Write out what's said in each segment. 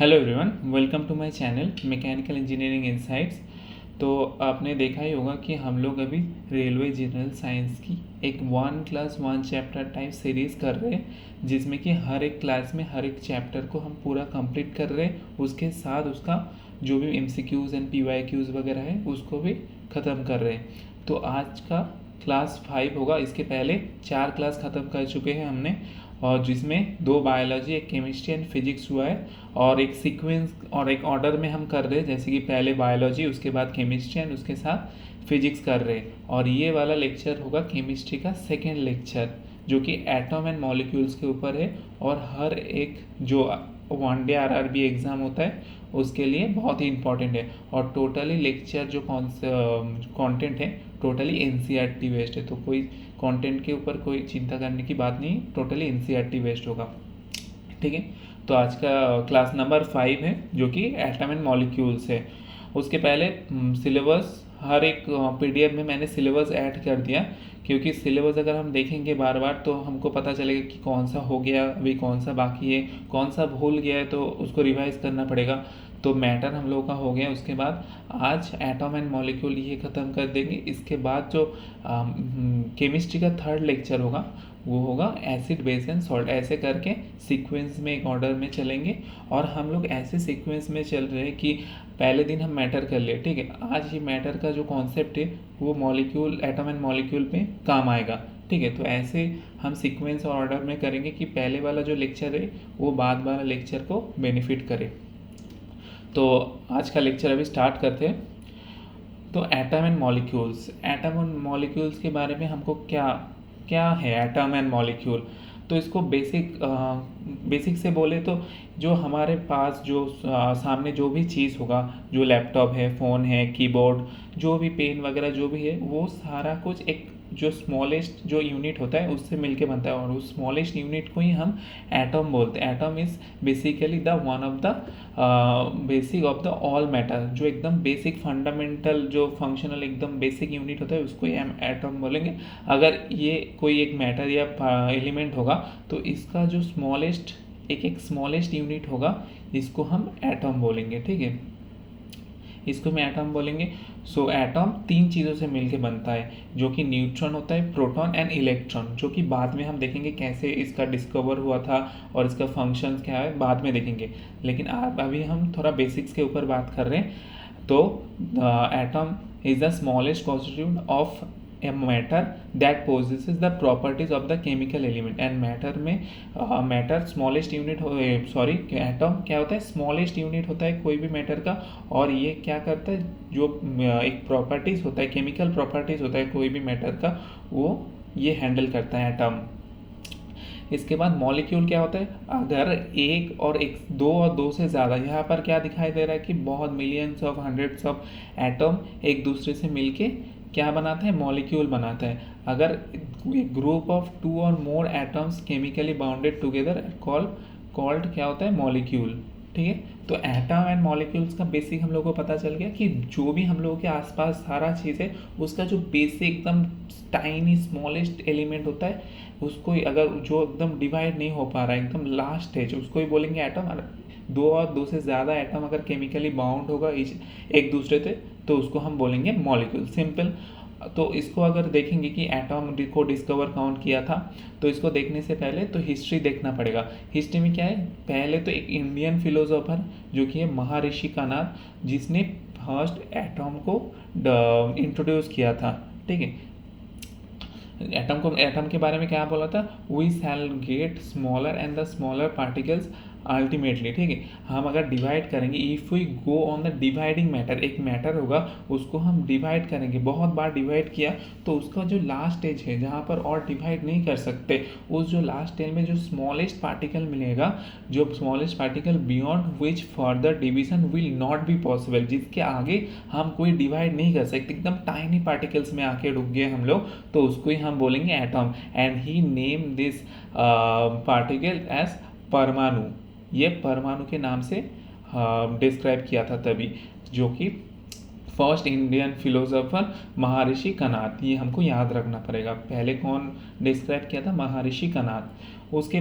Hello everyone, welcome to my channel mechanical engineering insights. तो आपने देखा ही होगा कि हम लोग अभी रेलवे जनरल साइंस की एक 1+1 चैप्टर टाइप सीरीज़ कर रहे हैं, जिसमें कि हर एक क्लास में हर एक चैप्टर को हम पूरा कंप्लीट कर रहे हैं। उसके साथ उसका जो भी MCQs एंड PYQs वगैरह है उसको भी ख़त्म कर रहे हैं। तो आज का क्लास 5 होगा। इसके पहले 4 क्लास ख़त्म कर चुके हैं हमने, और जिसमें 2 बायोलॉजी, एक केमिस्ट्री एंड फिजिक्स हुआ है, और एक सीक्वेंस और एक ऑर्डर में हम कर रहे हैं, जैसे कि पहले बायोलॉजी, उसके बाद केमिस्ट्री एंड उसके साथ फिजिक्स कर रहे हैं। और ये वाला लेक्चर होगा केमिस्ट्री का सेकेंड लेक्चर, जो कि एटम एंड मॉलिक्यूल्स के ऊपर है, और हर एक जो वनडे RRB एग्ज़ाम होता है उसके लिए बहुत ही इंपॉर्टेंट है। और टोटली लेक्चर जो कंटेंट है टोटली NCERT बेस्ड है, तो कोई कंटेंट के ऊपर कोई चिंता करने की बात नहीं, टोटली NCERT बेस्ड होगा। ठीक है, तो आज का क्लास नंबर 5 है, जो कि एटम एंड मॉलिक्यूल्स है। उसके पहले सिलेबस, हर एक PDF में मैंने सिलेबस ऐड कर दिया, क्योंकि सिलेबस अगर हम देखेंगे बार बार तो हमको पता चलेगा कि कौन सा हो गया, अभी कौन सा बाकी है, कौन सा भूल गया है, तो उसको रिवाइज करना पड़ेगा। तो मैटर हम लोगों का हो गया। उसके बाद आज एटम एंड मॉलिक्यूल ये ख़त्म कर देंगे। इसके बाद जो केमिस्ट्री का थर्ड लेक्चर होगा वो होगा एसिड, बेस एंड सॉल्ट। ऐसे करके सीक्वेंस में एक ऑर्डर में चलेंगे, और हम लोग ऐसे सीक्वेंस में चल रहे हैं कि पहले दिन हम मैटर कर लिए। ठीक है, आज ये मैटर का जो कॉन्सेप्ट है वो मॉलिक्यूल, एटम एंड मॉलिक्यूल पे काम आएगा। ठीक है, तो ऐसे हम सीक्वेंस और ऑर्डर में करेंगे कि पहले वाला जो लेक्चर है वो बाद वाला लेक्चर को बेनिफिट करे। तो आज का लेक्चर अभी स्टार्ट करते हैं। तो atom and molecules, atom and molecules के बारे में हमको क्या क्या है एटम एंड मॉलिक्यूल। तो इसको बेसिक से बोले तो जो हमारे पास जो सामने जो भी चीज़ होगा, जो लैपटॉप है, फ़ोन है, कीबोर्ड, जो भी पेन वगैरह जो भी है, वो सारा कुछ एक जो स्मॉलेस्ट जो यूनिट होता है उससे मिलके बनता है, और उस स्मॉलेस्ट यूनिट को ही हम एटम बोलते हैं। Atom is basically the one of the basic of the all matter, जो एकदम बेसिक फंडामेंटल जो फंक्शनल एकदम बेसिक यूनिट होता है उसको ही हम एटम बोलेंगे। अगर ये कोई एक मैटर या एलिमेंट होगा तो इसका जो स्मॉलेस्ट एक स्मॉलेस्ट यूनिट होगा इसको हम एटम बोलेंगे। ठीक है, इसको हम एटम बोलेंगे। सो एटम 3 चीज़ों से मिलके बनता है, जो कि न्यूट्रॉन होता है, प्रोटॉन एंड इलेक्ट्रॉन, जो कि बाद में हम देखेंगे कैसे इसका डिस्कवर हुआ था और इसका फंक्शन क्या है बाद में देखेंगे। लेकिन अभी हम थोड़ा बेसिक्स के ऊपर बात कर रहे हैं। तो atom is the smallest constitute of a matter that possesses the properties of the chemical element, and matter में matter smallest unit sorry atom क्या होता है, स्मॉलेस्ट यूनिट होता है कोई भी मैटर का, और ये क्या करता है, जो एक प्रॉपर्टीज होता है, केमिकल प्रॉपर्टीज होता है कोई भी मैटर का, वो ये हैंडल करता है एटम। इसके बाद मॉलिक्यूल क्या होता है, अगर एक और एक, दो और दो से ज़्यादा, यहाँ पर क्या दिखाई दे रहा है कि बहुत millions of hundreds of atom एक दूसरे से मिलके क्या बनाता है, मॉलिक्यूल बनाता है। अगर ग्रुप ऑफ 2 और मोर atoms chemically bounded together called क्या होता है, मॉलिक्यूल। ठीक है, तो एटम एंड मॉलिक्यूल्स का बेसिक हम लोग को पता चल गया कि जो भी हम लोगों के आसपास सारा चीज़ है उसका जो बेसिक एकदम टाइनी स्मॉलेस्ट एलिमेंट होता है, उसको ही अगर जो एकदम डिवाइड नहीं हो पा रहा है, एकदम लास्ट स्टेज, उसको ही बोलेंगे एटम। 2 और 2 से ज़्यादा एटम अगर केमिकली बाउंड होगा एक दूसरे से, तो उसको हम बोलेंगे मॉलिक्यूल, सिंपल। तो इसको अगर देखेंगे कि एटम को डिस्कवर कौन किया था, तो इसको देखने से पहले तो हिस्ट्री देखना पड़ेगा। हिस्ट्री में क्या है, पहले तो एक इंडियन फिलोसोफर जो कि है महर्षि कनाद, जिसने फर्स्ट एटम को इंट्रोड्यूस किया था। ठीक है, एटम के बारे में क्या बोला था, we shall get smaller and the smaller particles ultimately. ठीक है, हम अगर डिवाइड करेंगे, if we go on the dividing matter, एक मैटर होगा उसको हम डिवाइड करेंगे, बहुत बार डिवाइड किया तो उसका जो लास्ट स्टेज है जहाँ पर और डिवाइड नहीं कर सकते, उस जो लास्ट स्टेज में जो स्मॉलेस्ट पार्टिकल मिलेगा, जो smallest particle beyond which further division will not be possible, जिसके आगे हम कोई डिवाइड नहीं कर सकते, एकदम टाइनी पार्टिकल्स में आके रुक गए हम लोग, तो उसको ही हम बोलेंगे atom. And he name this particle as परमाणु। ये परमाणु के नाम से डिस्क्राइब किया था तभी, जो कि फर्स्ट इंडियन फिलोसोफर महर्षि कनाद, ये हमको याद रखना पड़ेगा। पहले कौन डिस्क्राइब किया था, महर्षि कनाद। उसके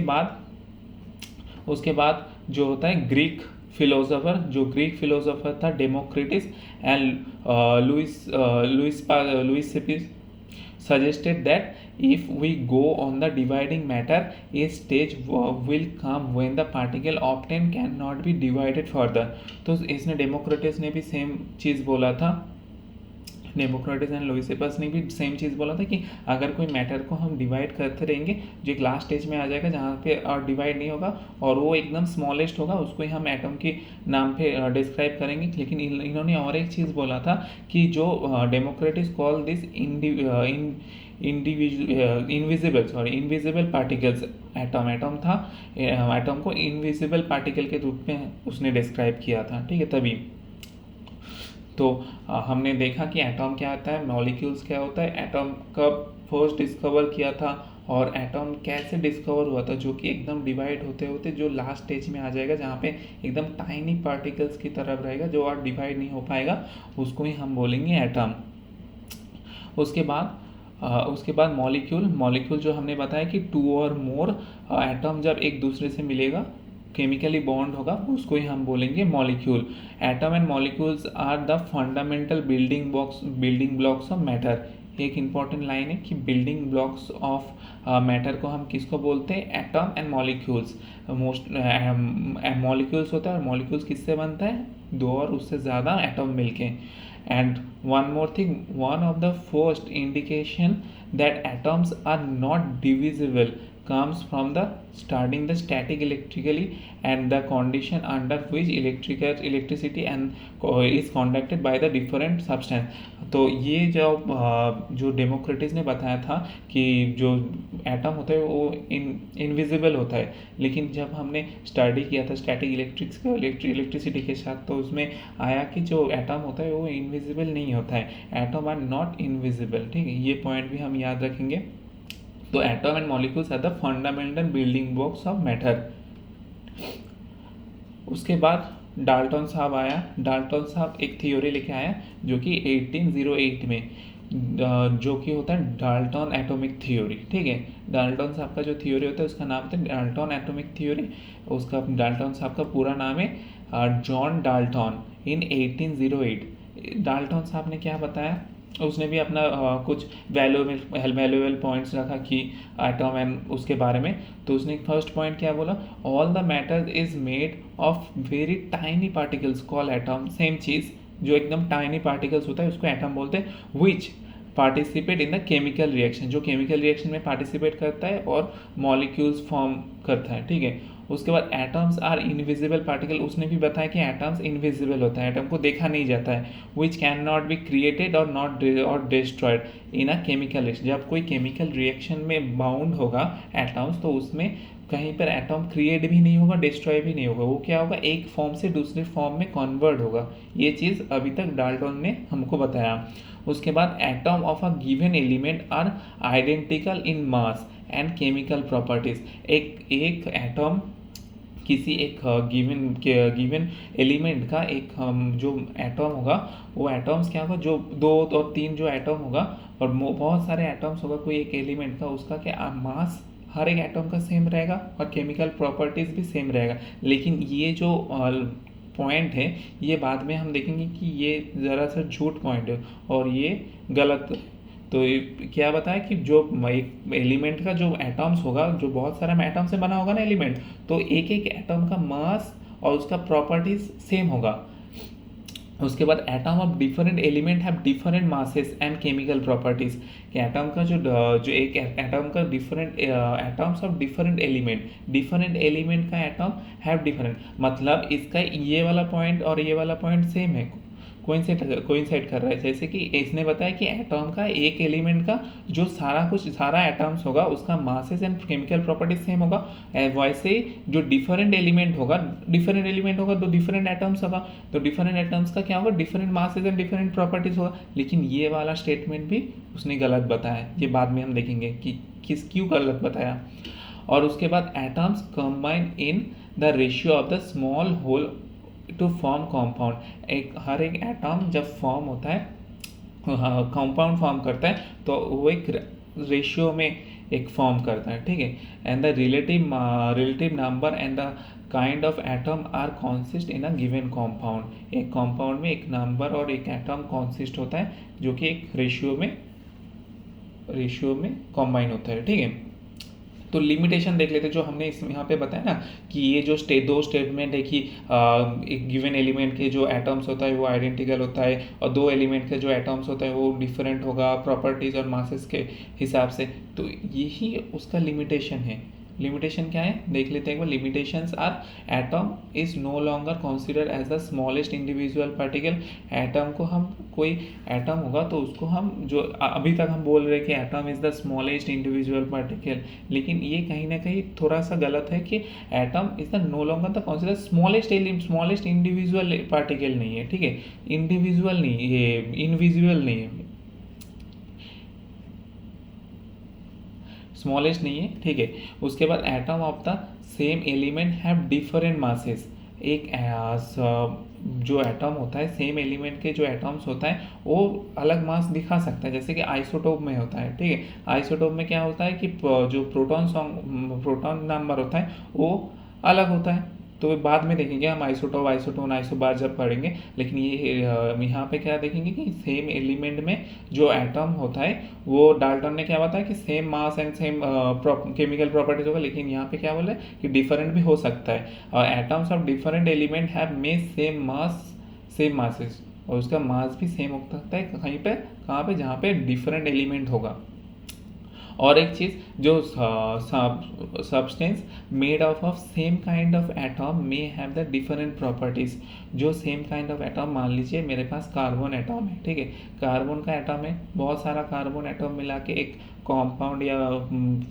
बाद जो होता है ग्रीक फिलोसोफर, जो ग्रीक फिलोसोफर था Democritus and Lewis suggested that if we go on the dividing matter, a stage will come when the particle obtained cannot be divided further. तो इसने डेमोक्रेटिस ने भी सेम चीज़ बोला था, डेमोक्रेटिस एंड लुइसिपस ने भी सेम चीज़ बोला था कि अगर कोई मैटर को हम डिवाइड करते रहेंगे, जो एक लास्ट स्टेज में आ जाएगा जहाँ पे और डिवाइड नहीं होगा और वो एकदम स्मॉलेस्ट होगा, उसको ही हम एटम के नाम पे डिस्क्राइब करेंगे। लेकिन इन्होंने और एक चीज़ बोला था कि जो democracies call this invisible particles, atom था, एटम को इनविजिबल पार्टिकल के रूप में उसने डिस्क्राइब किया था, ठीक है। तभी तो हमने देखा कि एटम क्या आता है, मॉलिक्यूल्स क्या होता है, एटम कब फर्स्ट डिस्कवर किया था और एटम कैसे डिस्कवर हुआ था, जो कि एकदम डिवाइड होते होते जो लास्ट स्टेज में आ जाएगा जहाँ पे एकदम टाइनी पार्टिकल्स की तरफ रहेगा जो और डिवाइड नहीं हो पाएगा, उसको ही हम बोलेंगे एटम। उसके बाद मॉलिक्यूल जो हमने बताया कि टू और मोर एटम जब एक दूसरे से मिलेगा, केमिकली बॉन्ड होगा, उसको ही हम बोलेंगे molecule. Atom and molecules are the fundamental building blocks of matter. एक इंपॉर्टेंट लाइन है कि बिल्डिंग ब्लॉक्स ऑफ मैटर को हम किसको बोलते हैं, एटम एंड मॉलिक्यूल्स। मॉलिक्यूल्स होता है और मॉलिक्यूल्स किससे बनता है, दो और उससे ज़्यादा एटम मिलके। And one more thing, one of the first indication that atoms are not divisible comes from the studying the static electrically and the condition under which electricity and is conducted by the different substance। तो ये जो democracies ने बताया था कि जो atom होता है वो इनविजिबल होता है, लेकिन जब हमने स्टडी किया था स्टैटिक इलेक्ट्रिसिटी के साथ तो उसमें आया कि जो एटम होता है वो इनविजिबल नहीं होता है, एटम आर नॉट इनविजिबल, ठीक है। ये पॉइंट भी हम याद रखेंगे। तो atom and molecules are the fundamental building blocks of matter. उसके बाद डाल्टन साहब आया। डाल्टन साहब एक थ्योरी लेके आया जो कि 1808 में, जो कि होता है डाल्टन एटॉमिक थ्योरी, ठीक है। डाल्टन साहब का जो थ्योरी होता है उसका नाम होता है डाल्टन एटॉमिक थ्योरी। उसका डाल्टन साहब का पूरा नाम है जॉन डाल्टन इन 1808। डाल्टन साहब ने क्या बताया, उसने भी अपना कुछ वैल्यूएबल पॉइंट्स रखा कि एटम एंड उसके बारे में। तो उसने फर्स्ट पॉइंट क्या बोला, all the matter is made of very tiny particles call atom. Same चीज़, जो एकदम टाइनी पार्टिकल्स होता है उसको एटम बोलते हैं, which participate in the chemical reaction, जो केमिकल रिएक्शन में पार्टिसिपेट करता है और मॉलिक्यूल्स फॉर्म करता है, ठीक है। उसके बाद एटम्स आर इनविजिबल पार्टिकल, उसने भी बताया कि एटम्स इनविजिबल होता है, एटम को देखा नहीं जाता है, which can not be created or destroyed in a chemical reaction. जब कोई केमिकल रिएक्शन में बाउंड होगा एटम्स, तो उसमें कहीं पर एटम क्रिएट भी नहीं होगा, डिस्ट्रॉय भी नहीं होगा, वो क्या होगा, एक फॉर्म से दूसरे फॉर्म में कन्वर्ट होगा। ये चीज़ अभी तक डाल्टन ने हमको बताया। उसके बाद atom of a given element are identical in mass and chemical properties. एक एटम किसी एक गिवन एलिमेंट का एक जो एटम होगा, वो एटम्स क्या होगा, जो दो और तीन जो एटम होगा और बहुत सारे एटम्स होगा कोई एक एलिमेंट का, उसका क्या मास हर एक एटम का सेम रहेगा और केमिकल प्रॉपर्टीज़ भी सेम रहेगा। लेकिन ये जो पॉइंट है ये बाद में हम देखेंगे कि ये ज़रा सा झूठ पॉइंट है और ये गलत। तो क्या बताया कि जो एक एलिमेंट का जो एटम्स होगा, जो बहुत सारा एटम से बना होगा ना एलिमेंट, तो एक एक एटम का मास और उसका प्रॉपर्टीज सेम होगा। उसके बाद atom of different element have different masses and chemical properties. कि एटम का जो एक एटम का different atoms of different element का एटम हैव डिफरेंट, मतलब इसका ये वाला पॉइंट और ये वाला पॉइंट सेम है, कोइंसाइड कर रहा है। जैसे कि इसने बताया कि एटम का एक एलिमेंट का जो सारा एटम्स होगा उसका masses and chemical properties same होगा। वैसे जो डिफरेंट एलिमेंट होगा तो डिफरेंट एटम्स होगा, तो डिफरेंट एटम्स का क्या होगा, different masses and different properties होगा। लेकिन ये वाला स्टेटमेंट भी उसने गलत बताया, ये बाद में हम देखेंगे कि क्यों गलत बताया। और उसके बाद atoms combine in the ratio of the small whole to form compound. हर एक एटम जब फॉर्म होता है, कंपाउंड फॉर्म करता है, तो वो एक रेशियो में एक फॉर्म करता है, ठीक है। And the relative number and the kind of atom are consist in a given compound. एक कॉम्पाउंड में एक नंबर और एक एटम कॉन्सिस्ट होता है जो कि एक रेशियो में कॉम्बाइन होता है, ठीक है। तो लिमिटेशन देख लेते जो हमने इसमें यहाँ पे बताया ना कि ये जो दो स्टेटमेंट है कि एक गिवन एलिमेंट के जो एटम्स होता है वो आइडेंटिकल होता है और दो एलिमेंट के जो एटम्स होता है वो डिफरेंट होगा प्रॉपर्टीज और मासेस के हिसाब से, तो यही उसका लिमिटेशन है। लिमिटेशन क्या है देख लेते हैं एक बार। Limitations are atom is no longer consider as the smallest individual particle. Atom को हम कोई एटम होगा तो उसको हम जो अभी तक हम बोल रहे हैं कि atom is the smallest individual particle, लेकिन ये कहीं ना कहीं थोड़ा सा गलत है कि atom is the no longer the consider smallest individual particle नहीं है, ठीक है। इंडिविजुअल नहीं, ये इनविजुअल नहीं है, स्मॉलेस्ट नहीं है, ठीक है। उसके बाद atom of the same element have different masses. एक जो एटम होता है सेम एलिमेंट के जो एटम्स होता है वो अलग मास दिखा सकता है, जैसे कि आइसोटोप में होता है, ठीक है। आइसोटोप में क्या होता है कि जो प्रोटॉन नंबर होता है वो अलग होता है, तो बाद में देखेंगे हम आइसोटोप आइसोटोन आइसोबार जब पढ़ेंगे। लेकिन ये यहाँ पे क्या देखेंगे कि सेम एलिमेंट में जो एटम होता है वो डाल्टन ने क्या बताया कि same mass and same chemical properties होगा, लेकिन यहाँ पे क्या बोले कि डिफरेंट भी हो सकता है। और atoms of different element have may same mass same masses, और उसका मास भी सेम हो सकता है कहीं पे कहाँ पे जहाँ पे डिफरेंट एलिमेंट होगा। और एक चीज़ जो substance made of same kind of atom may have the different properties. जो सेम काइंड ऑफ एटम, मान लीजिए मेरे पास कार्बन एटम है, ठीक है। कार्बन का एटम है, बहुत सारा कार्बन एटम मिला के एक कॉम्पाउंड या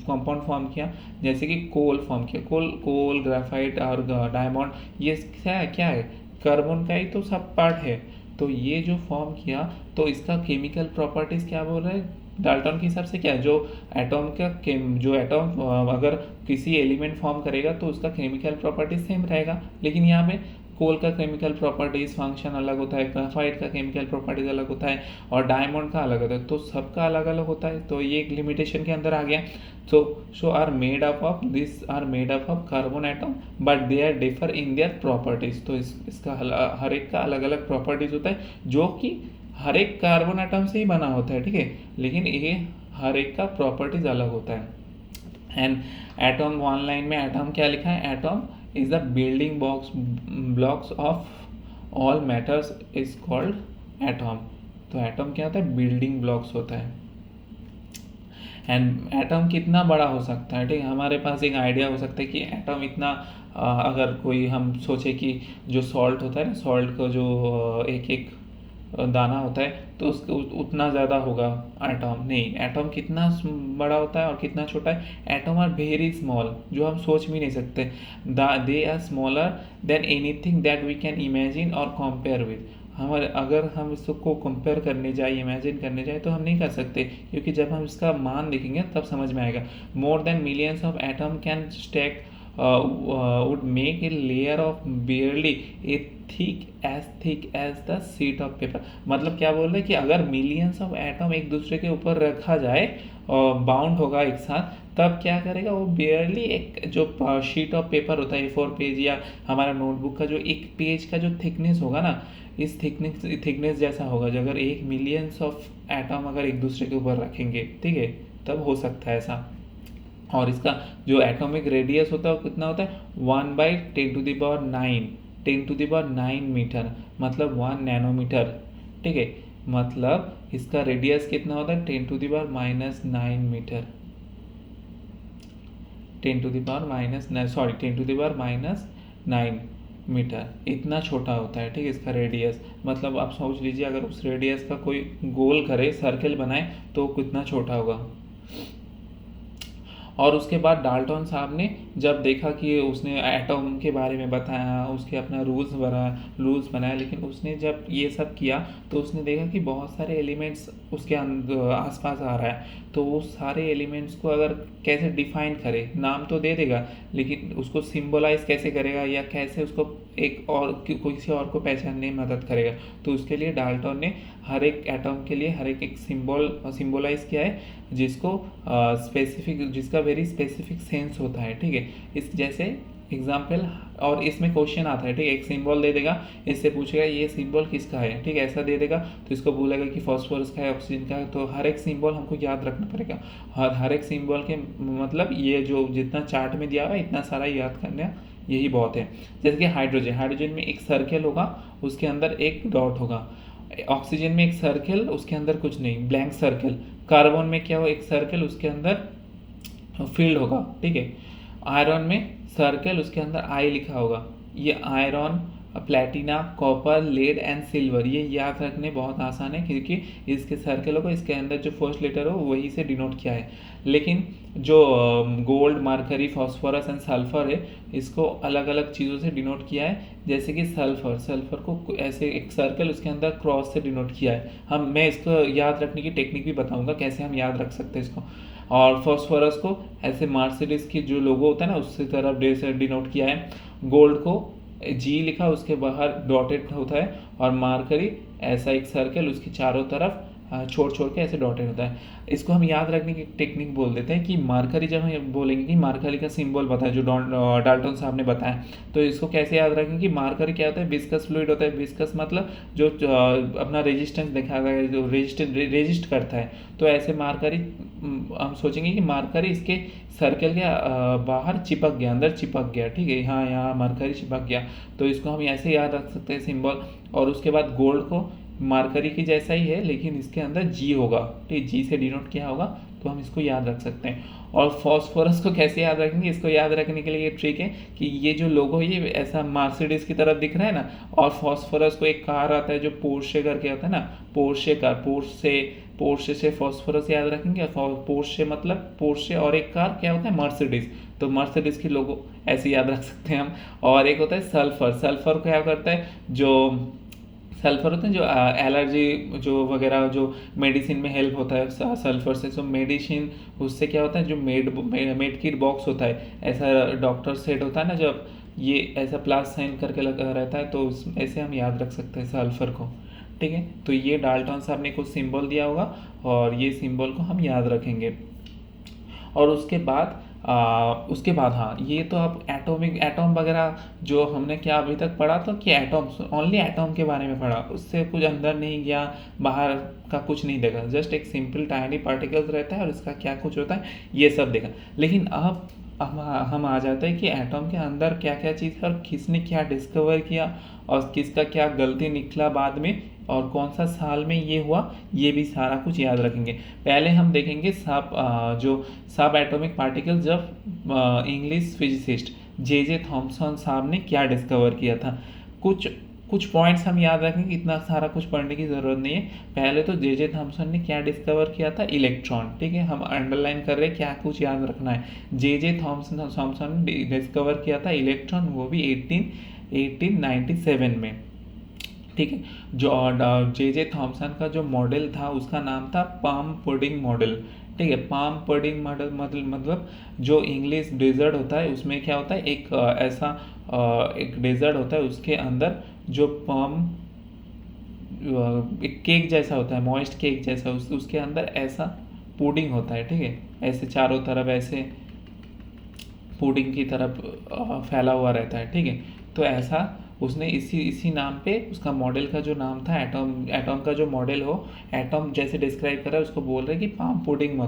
कॉम्पाउंड फॉर्म किया, जैसे कि कोल फॉर्म किया। कोल ग्राफाइट और डायमंड, ये क्या है कार्बन का ही तो सब पार्ट है। तो ये जो फॉर्म किया तो इसका केमिकल प्रॉपर्टीज क्या बोल रहे हैं डाल्टन के हिसाब से, क्या जो एटम का जो एटम अगर किसी एलिमेंट फॉर्म करेगा तो उसका केमिकल प्रॉपर्टीज सेम रहेगा। लेकिन यहाँ पे कोल का केमिकल प्रॉपर्टीज फंक्शन अलग होता है, ग्राफाइट का केमिकल प्रॉपर्टीज अलग होता है और डायमंड का अलग होता है, तो सबका अलग अलग होता है। तो ये एक लिमिटेशन के अंदर आ गया। So are made up of this are made up of carbon atom but they are differ in their properties. तो इसका हर एक का अलग अलग प्रॉपर्टीज होता है जो कि हर एक कार्बन एटम से ही बना होता है, ठीक है। लेकिन ये हर एक का प्रॉपर्टीज अलग होता है। एंड एटम वन लाइन में एटम क्या लिखा है, atom is the building blocks of all matters is called atom. तो एटम क्या होता है, बिल्डिंग ब्लॉक्स होता है। एंड एटम कितना बड़ा हो सकता है, ठीक है। हमारे पास एक आइडिया हो सकता है कि एटम इतना अगर कोई हम सोचे कि जो सॉल्ट होता है ना, सॉल्ट का जो एक एक दाना होता है तो उसको उतना ज़्यादा होगा एटम। नहीं, एटम कितना बड़ा होता है और कितना छोटा है, एटम आर वेरी स्मॉल, जो हम सोच भी नहीं सकते। They are smaller than anything that we can imagine और कंपेयर विद। हमारे अगर हम इसको कंपेयर करने जाए, इमेजिन करने जाए तो हम नहीं कर सकते, क्योंकि जब हम इसका मान देखेंगे तब समझ में आएगा। More than millions of atom can stack would make a layer of barely a thick as the sheet of paper। मतलब क्या बोल रहे हैं कि अगर मिलियंस ऑफ एटम एक दूसरे के ऊपर रखा जाए और बाउंड होगा एक साथ, तब क्या करेगा वो बेयरली एक जो शीट ऑफ पेपर होता है A4 पेज या हमारा नोटबुक का जो एक पेज का जो थिकनेस होगा ना, इस थिकनेस जैसा होगा। जो अगर 1 मिलियंस ऑफ एटम अगर एक दूसरे के ऊपर रखेंगे, ठीक है, तब हो सकता है ऐसा। और इसका जो एटॉमिक रेडियस होता है वो कितना होता है 1/10⁹ मीटर, मतलब 1 नैनोमीटर, ठीक है। मतलब इसका रेडियस कितना होता है 10⁻⁹ मीटर, 10⁻⁹ मीटर, इतना छोटा होता है, ठीक है, इसका रेडियस। मतलब आप सोच लीजिए अगर उस रेडियस का कोई गोल करे, सर्कल बनाए तो कितना छोटा होगा। और उसके बाद डाल्टन साहब ने जब देखा कि उसने एटम के बारे में बताया, उसके अपना रूल्स बनाया, लेकिन उसने जब ये सब किया तो उसने देखा कि बहुत सारे एलिमेंट्स उसके आसपास आ रहा है, तो वो सारे एलिमेंट्स को अगर कैसे डिफाइन करे, नाम तो दे देगा लेकिन उसको सिंबलाइज कैसे करेगा या कैसे उसको एक और किसी और को पहचानने में मदद करेगा। तो उसके लिए डाल्टन ने हर एक एटम के लिए हर एक सिंबलाइज किया है, जिसको स्पेसिफिक, जिसका वेरी स्पेसिफिक सेंस होता है, ठीक है। इस जैसे एग्जाम्पल, और इसमें क्वेश्चन आता है, ठीक है, एक सिंबल दे देगा, इससे पूछेगा ये सिंबल किसका है, ठीक है, ऐसा दे देगा तो इसको बोलेगा कि फॉस्फोरस का है, ऑक्सीजन का है। तो हर एक सिंबल हमको याद रखना पड़ेगा, हर एक सिंबल के मतलब ये जो जितना चार्ट में दिया हुआ है इतना सारा याद करना यही बहुत है। जैसे कि हाइड्रोजन, हाइड्रोजन में एक सर्कल होगा, उसके अंदर एक डॉट होगा। ऑक्सीजन में एक सर्कल, उसके अंदर कुछ नहीं, ब्लैंक सर्कल। कार्बन में क्या हो, एक सर्कल, उसके अंदर फील्ड होगा, ठीक है। आयरन में सर्कल, उसके अंदर आई लिखा होगा। ये iron, platina, copper, lead and silver, ये याद रखने बहुत आसान है क्योंकि इसके सर्कल होगा, इसके अंदर जो फर्स्ट लेटर हो वही से डिनोट किया है। लेकिन जो gold, mercury, phosphorus and sulphur है, इसको अलग अलग चीज़ों से डिनोट किया है। जैसे कि सल्फर, सल्फर को ऐसे एक सर्कल, उसके अंदर क्रॉस से डिनोट किया है। मैं इसको याद रखने की टेक्निक भी बताऊंगा कैसे हम याद रख सकते हैं इसको। और फॉस्फोरस को ऐसे मर्सिडीज की जो लोगो होता है ना, उससे तरफ डिनोट किया है। गोल्ड को जी लिखा, उसके बाहर डॉटेड होता है। और मरकरी ऐसा एक सर्कल, उसके चारों तरफ छोड़ छोड़ के ऐसे डॉटेड होता है। इसको हम याद रखने की टेक्निक बोल देते हैं कि मरकरी, जब हम बोलेंगे कि मरकरी का सिंबल बताया जो डाल्टन साहब ने बताया, तो इसको कैसे याद रखेंगे कि मरकरी क्या होता है, विस्कस फ्लूइड होता है। विस्कस मतलब जो अपना रेजिस्टेंस दिखाता है, जो रेजिस्ट करता है। तो ऐसे मरकरी हम सोचेंगे कि मरकरी इसके सर्कल के बाहर चिपक गया, अंदर चिपक गया, ठीक है, हाँ यहाँ मरकरी चिपक गया। तो इसको हम ऐसे याद रख सकते हैं सिंबल। और उसके बाद गोल्ड को मरकरी की जैसा ही है, लेकिन इसके अंदर जी होगा, ठीक, जी से डिनोट किया होगा, तो हम इसको याद रख सकते हैं। और फॉस्फोरस को कैसे याद रखेंगे, इसको याद रखने के लिए ये ट्रिक है कि ये जो लोगो ये ऐसा मर्सिडीज की तरफ दिख रहा है ना, और फॉस्फोरस को एक कार आता है जो पोर्शे करके आता है ना, पोर्शे कार, पोर्शे से फॉस्फोरस याद रखेंगे। पोर्शे मतलब पोर्शे, और एक कार क्या होता है, मर्सिडीज, तो मर्सिडीज की लोगो ऐसे याद रख सकते हैं हम। और एक होता है सल्फर, सल्फर क्या करता है, जो सल्फर होते हैं जो एलर्जी जो वगैरह जो मेडिसिन में हेल्प होता है सल्फर से। सो मेडिसिन उससे क्या होता है, जो मेड किट बॉक्स होता है, ऐसा डॉक्टर सेट होता है ना, जब ये ऐसा प्लस साइन करके लगा रहता है, तो ऐसे हम याद रख सकते हैं सल्फर को, ठीक है। तो ये डाल्टन साहब ने कुछ सिंबल दिया होगा और ये सिंबल को हम याद रखेंगे। और उसके बाद हाँ, ये तो अब एटॉम वगैरह जो हमने क्या अभी तक पढ़ा था कि एटॉम, ओनली एटॉम के बारे में पढ़ा, उससे कुछ अंदर नहीं गया, बाहर का कुछ नहीं देखा, जस्ट एक सिंपल टाइनी पार्टिकल्स रहता है और इसका क्या कुछ होता है ये सब देखा। लेकिन अब हम आ जाते हैं कि एटॉम के अंदर क्या क्या चीज़ है और किसने क्या डिस्कवर किया और किसका क्या गलती निकला बाद में, और कौन सा साल में ये हुआ, ये भी सारा कुछ याद रखेंगे। पहले हम देखेंगे जो सब एटॉमिक पार्टिकल, जब इंग्लिश फिजिसिस्ट जे थॉमसन साहब ने क्या डिस्कवर किया था। कुछ पॉइंट्स हम याद रखेंगे, इतना सारा कुछ पढ़ने की ज़रूरत नहीं है। पहले तो जे थॉमसन ने क्या डिस्कवर किया था, इलेक्ट्रॉन, ठीक है, हम अंडरलाइन कर रहे हैं, क्या कुछ याद रखना है। जे थॉमसन ने डिस्कवर किया था इलेक्ट्रॉन, वो भी 1897 में, ठीक है। जो जे थॉमसन का जो मॉडल था उसका नाम था पाम पुडिंग मॉडल, ठीक है। पाम पुडिंग मॉडल मतलब जो इंग्लिश डेजर्ट होता है उसमें क्या होता है, एक डेजर्ट होता है, उसके अंदर जो पाम एक केक जैसा होता है, मॉइस्ट केक जैसा, उसके अंदर ऐसा पुडिंग होता है, ठीक है, ऐसे चारों तरफ ऐसे पुडिंग की तरफ फैला हुआ रहता है, ठीक है। तो ऐसा उसने इसी नाम पे उसका मॉडल का जो नाम था, एटॉम का जो मॉडल हो, एटॉम जैसे डिस्क्राइब कर रहा है उसको बोल रहे हैं कि पाम पुडिंग,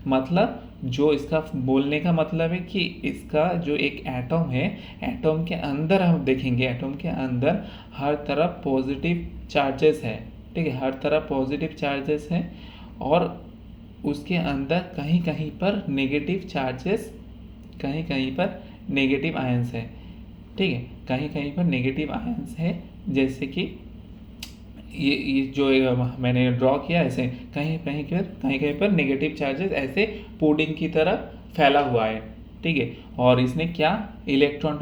मतलब जो इसका बोलने का मतलब है कि इसका जो एक एटॉम है, एटॉम के अंदर हम देखेंगे, एटॉम के अंदर हर तरफ पॉजिटिव चार्जेस है, ठीक है, हर तरफ पॉजिटिव चार्जेस हैं, और उसके अंदर कहीं कहीं पर नेगेटिव चार्जेस, कहीं कहीं पर नेगेटिव आयंस है, ठीक है, कहीं कहीं पर नेगेटिव आयंस है। जैसे कि ये जो मैंने ड्रॉ किया, ऐसे कहीं कहीं पर नेगेटिव चार्जेस ऐसे पुडिंग की तरह फैला हुआ है, ठीक है। और इसने क्या इलेक्ट्रॉन